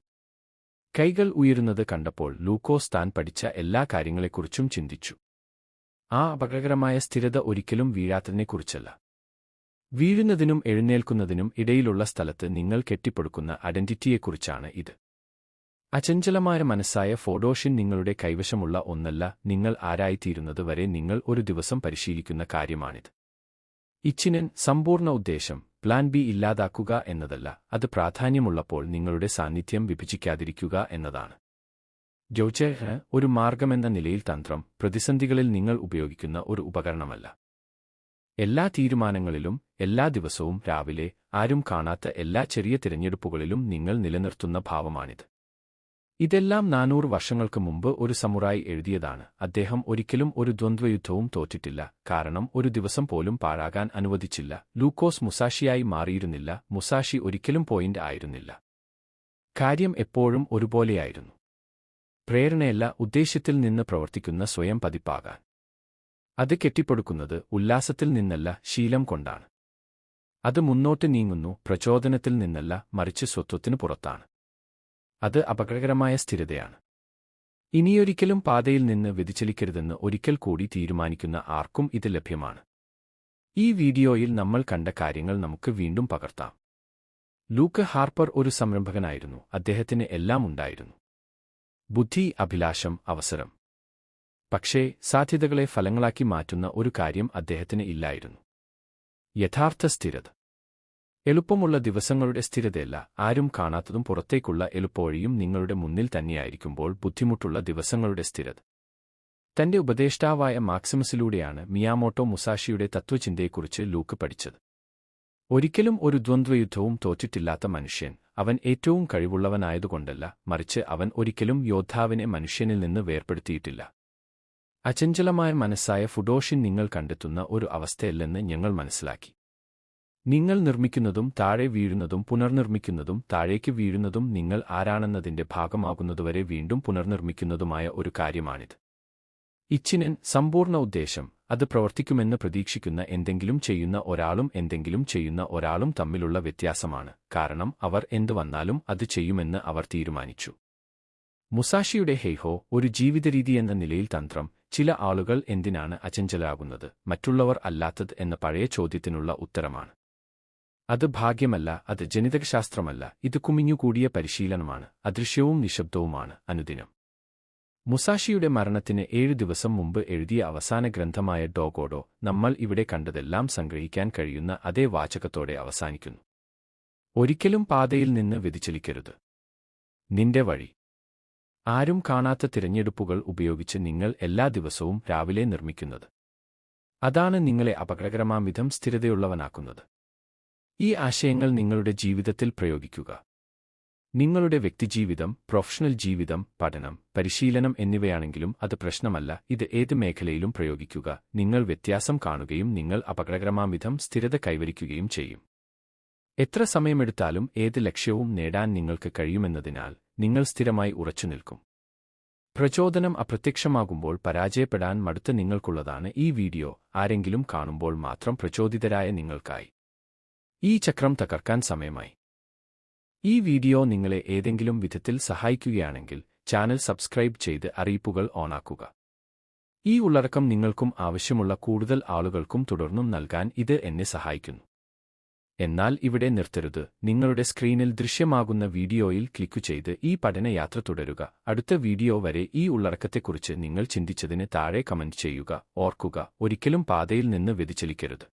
കൈകൾ ഉയരുന്നത് കണ്ടപ്പോൾ ലൂക്കോസ് താൻ പഠിച്ച എല്ലാ കാര്യങ്ങളെക്കുറിച്ചും ചിന്തിച്ചു. ആ അപകടകരമായ സ്ഥിരത ഒരിക്കലും വീഴാത്തതിനെക്കുറിച്ചല്ല. വീഴുന്നതിനും എഴുന്നേൽക്കുന്നതിനും ഇടയിലുള്ള സ്ഥലത്ത് നിങ്ങൾ കെട്ടിപ്പടുക്കുന്ന ഐഡന്റിറ്റിയെക്കുറിച്ചാണ് ഇത്. അചഞ്ചലമായ മനസ്സായ ഫോഡോഷിൻ നിങ്ങളുടെ കൈവശമുള്ള ഒന്നല്ല, നിങ്ങൾ ആരായിത്തീരുന്നത് വരെ നിങ്ങൾ ഒരു ദിവസം പരിശീലിക്കുന്ന കാര്യമാണിത്. ഇച്ചിനൻ സമ്പൂർണ്ണ ഉദ്ദേശം പ്ലാൻ ബി ഇല്ലാതാക്കുക എന്നതല്ല, അത് പ്രാധാന്യമുള്ളപ്പോൾ നിങ്ങളുടെ സാന്നിധ്യം വിഭജിക്കാതിരിക്കുക എന്നതാണ്. ജോജേഹ് ഒരു മാർഗമെന്ന നിലയിൽ തന്ത്രം പ്രതിസന്ധികളിൽ നിങ്ങൾ ഉപയോഗിക്കുന്ന ഒരു ഉപകരണമല്ല. എല്ലാ തീരുമാനങ്ങളിലും, എല്ലാ ദിവസവും രാവിലെ, ആരും കാണാത്ത എല്ലാ ചെറിയ തിരഞ്ഞെടുപ്പുകളിലും നിങ്ങൾ നിലനിർത്തുന്ന ഭാവമാണിത്. ഇതെല്ലാം 400 വർഷങ്ങൾക്ക് മുമ്പ് ഒരു സമുറായി എഴുതിയതാണ്. അദ്ദേഹം ഒരിക്കലും ഒരു ദ്വന്ദ്വയുദ്ധവും തോറ്റിട്ടില്ല, കാരണം ഒരു ദിവസം പോലും പാഴാകാൻ അനുവദിച്ചില്ല. ലൂക്കോസ് മുസാഷിയായി മാറിയിരുന്നില്ല. മുസാഷി ഒരിക്കലും പോയിന്റ് ആയിരുന്നില്ല. കാര്യം എപ്പോഴും ഒരുപോലെയായിരുന്നു. പ്രേരണയല്ല, ഉദ്ദേശ്യത്തിൽ നിന്ന് പ്രവർത്തിക്കുന്ന സ്വയം പതിപ്പാകാൻ. അത് കെട്ടിപ്പടുക്കുന്നത് ഉല്ലാസത്തിൽ നിന്നല്ല, ശീലം കൊണ്ടാണ്. അത് മുന്നോട്ട് നീങ്ങുന്നു പ്രചോദനത്തിൽ നിന്നല്ല, മറിച്ച് സ്വത്വത്തിന് പുറത്താണ്. അത് അപകടകരമായ സ്ഥിരതയാണ്. ഇനിയൊരിക്കലും പാതയിൽ നിന്ന് വ്യതിചലിക്കരുതെന്ന് ഒരിക്കൽ കൂടി തീരുമാനിക്കുന്ന ആർക്കും ഇത് ലഭ്യമാണ്. ഈ വീഡിയോയിൽ നമ്മൾ കണ്ട കാര്യങ്ങൾ നമുക്ക് വീണ്ടും പകർത്താം. ലൂക്ക് ഹാർപ്പർ ഒരു സംരംഭകനായിരുന്നു. അദ്ദേഹത്തിന് എല്ലാം ഉണ്ടായിരുന്നു: ബുദ്ധി, അഭിലാഷം, അവസരം. പക്ഷേ സാധ്യതകളെ ഫലങ്ങളാക്കി മാറ്റുന്ന ഒരു കാര്യം അദ്ദേഹത്തിന് ഇല്ലായിരുന്നു: യഥാർത്ഥ സ്ഥിരത. എളുപ്പമുള്ള ദിവസങ്ങളുടെ സ്ഥിരതയല്ല, ആരും കാണാത്തതും പുറത്തേക്കുള്ള എളുപ്പവഴിയും നിങ്ങളുടെ മുന്നിൽ തന്നെയായിരിക്കുമ്പോൾ ബുദ്ധിമുട്ടുള്ള ദിവസങ്ങളുടെ സ്ഥിരത. തന്റെ ഉപദേഷ്ടാവായ മാക്സിമസിലൂടെയാണ് മിയാമോട്ടോ മുസാഷിയുടെ തത്വചിന്തയെക്കുറിച്ച് ലൂക്ക് പഠിച്ചത്. ഒരിക്കലും ഒരു ദ്വന്ദ്വയുദ്ധവും തോറ്റിട്ടില്ലാത്ത മനുഷ്യൻ അവൻ ഏറ്റവും കഴിവുള്ളവനായതുകൊണ്ടല്ല, മറിച്ച് അവൻ ഒരിക്കലും യോദ്ധാവിനെ മനുഷ്യനിൽ നിന്ന് വേർപെടുത്തിയിട്ടില്ല. അചഞ്ചലമായ മനസ്സായ ഫുഡോഷിൻ നിങ്ങൾ കണ്ടെത്തുന്ന ഒരു അവസ്ഥയല്ലെന്ന് ഞങ്ങൾ മനസ്സിലാക്കി. നിങ്ങൾ നിർമ്മിക്കുന്നതും താഴെ വീഴുന്നതും പുനർനിർമ്മിക്കുന്നതും താഴേക്ക് വീഴുന്നതും നിങ്ങൾ ആരാണെന്നതിന്റെ ഭാഗമാകുന്നതുവരെ വീണ്ടും പുനർനിർമ്മിക്കുന്നതുമായ ഒരു കാര്യമാണിത്. ഇച്ഛിനൻ, സമ്പൂർണ്ണ ഉദ്ദേശം, അത് പ്രവർത്തിക്കുമെന്ന് പ്രതീക്ഷിക്കുന്ന എന്തെങ്കിലും ചെയ്യുന്ന ഒരാളും എന്തെങ്കിലും ചെയ്യുന്ന ഒരാളും തമ്മിലുള്ള വ്യത്യാസമാണ്, കാരണം അവർ എന്തു വന്നാലും അത് ചെയ്യുമെന്ന് അവർ തീരുമാനിച്ചു. മുസാഷിയുടെ ഹെയ്ഹോ, ഒരു ജീവിതരീതി എന്ന നിലയിൽ തന്ത്രം. ചില ആളുകൾ എന്തിനാണ് അചഞ്ചലാകുന്നത്, മറ്റുള്ളവർ അല്ലാത്തത് എന്ന പഴയ ചോദ്യത്തിനുള്ള ഉത്തരമാണ്. അത് ഭാഗ്യമല്ല, അത് ജനിതകശാസ്ത്രമല്ല, ഇത് കുമിഞ്ഞുകൂടിയ പരിശീലനമാണ്, അദൃശ്യവും നിശബ്ദവുമാണ്, അനുദിനം. മുസാഷിയുടെ മരണത്തിന് 7 ദിവസം മുമ്പ് എഴുതിയ അവസാന ഗ്രന്ഥമായ ഡോഗോഡോ നമ്മൾ ഇവിടെ കണ്ടതെല്ലാം സംഗ്രഹിക്കാൻ കഴിയുന്ന അതേ വാചകത്തോടെ അവസാനിക്കുന്നു: ഒരിക്കലും പാതയിൽ നിന്ന് വ്യതിചലിക്കരുത്. നിന്റെ വഴി. ആരും കാണാത്ത തിരഞ്ഞെടുപ്പുകൾ ഉപയോഗിച്ച് നിങ്ങൾ എല്ലാ ദിവസവും രാവിലെ നിർമ്മിക്കുന്നത്. അതാണ് നിങ്ങളെ അപകടകരമാം വിധം സ്ഥിരതയുള്ളവനാക്കുന്നത്. ഈ ആശയങ്ങൾ നിങ്ങളുടെ ജീവിതത്തിൽ പ്രയോഗിക്കുക. നിങ്ങളുടെ വ്യക്തിജീവിതം, പ്രൊഫഷണൽ ജീവിതം, പഠനം, പരിശീലനം എന്നിവയാണെങ്കിലും അത് പ്രശ്നമല്ല, ഇത് ഏത് മേഖലയിലും പ്രയോഗിക്കുക. നിങ്ങൾ വ്യത്യാസം കാണുകയും നിങ്ങൾ അപകടകരമാം വിധം സ്ഥിരത കൈവരിക്കുകയും ചെയ്യും. എത്ര സമയമെടുത്താലും ഏത് ലക്ഷ്യവും നേടാൻ നിങ്ങൾക്ക് കഴിയുമെന്നതിനാൽ നിങ്ങൾ സ്ഥിരമായി ഉറച്ചുനിൽക്കും. പ്രചോദനം അപ്രത്യക്ഷമാകുമ്പോൾ പരാജയപ്പെടാൻ മടുത്ത നിങ്ങൾക്കുള്ളതാണ് ഈ വീഡിയോ. ആരെങ്കിലും കാണുമ്പോൾ മാത്രം പ്രചോദിതരായ നിങ്ങൾക്കായി. ഈ ചക്രം തകർക്കാൻ സമയമായി. ഈ വീഡിയോ നിങ്ങളെ ഏതെങ്കിലും വിധത്തിൽ സഹായിക്കുകയാണെങ്കിൽ ചാനൽ സബ്സ്ക്രൈബ് ചെയ്ത് അറിയിപ്പുകൾ ഓണാക്കുക. ഈ ഉള്ളടക്കം നിങ്ങൾക്കും ആവശ്യമുള്ള കൂടുതൽ ആളുകൾക്കും തുടർന്നും നൽകാൻ ഇത് എന്നെ സഹായിക്കുന്നു. എന്നാൽ ഇവിടെ നിർത്തരുത്. നിങ്ങളുടെ സ്ക്രീനിൽ ദൃശ്യമാകുന്ന വീഡിയോയിൽ ക്ലിക്കു ചെയ്ത് ഈ പഠനയാത്ര തുടരുക. അടുത്ത വീഡിയോ വരെ ഈ ഉള്ളടക്കത്തെക്കുറിച്ച് നിങ്ങൾ ചിന്തിച്ചതിന് താഴെ കമന്റ് ചെയ്യുക. ഓർക്കുക, ഒരിക്കലും പാതയിൽ നിന്ന് വ്യതിചലിക്കരുത്.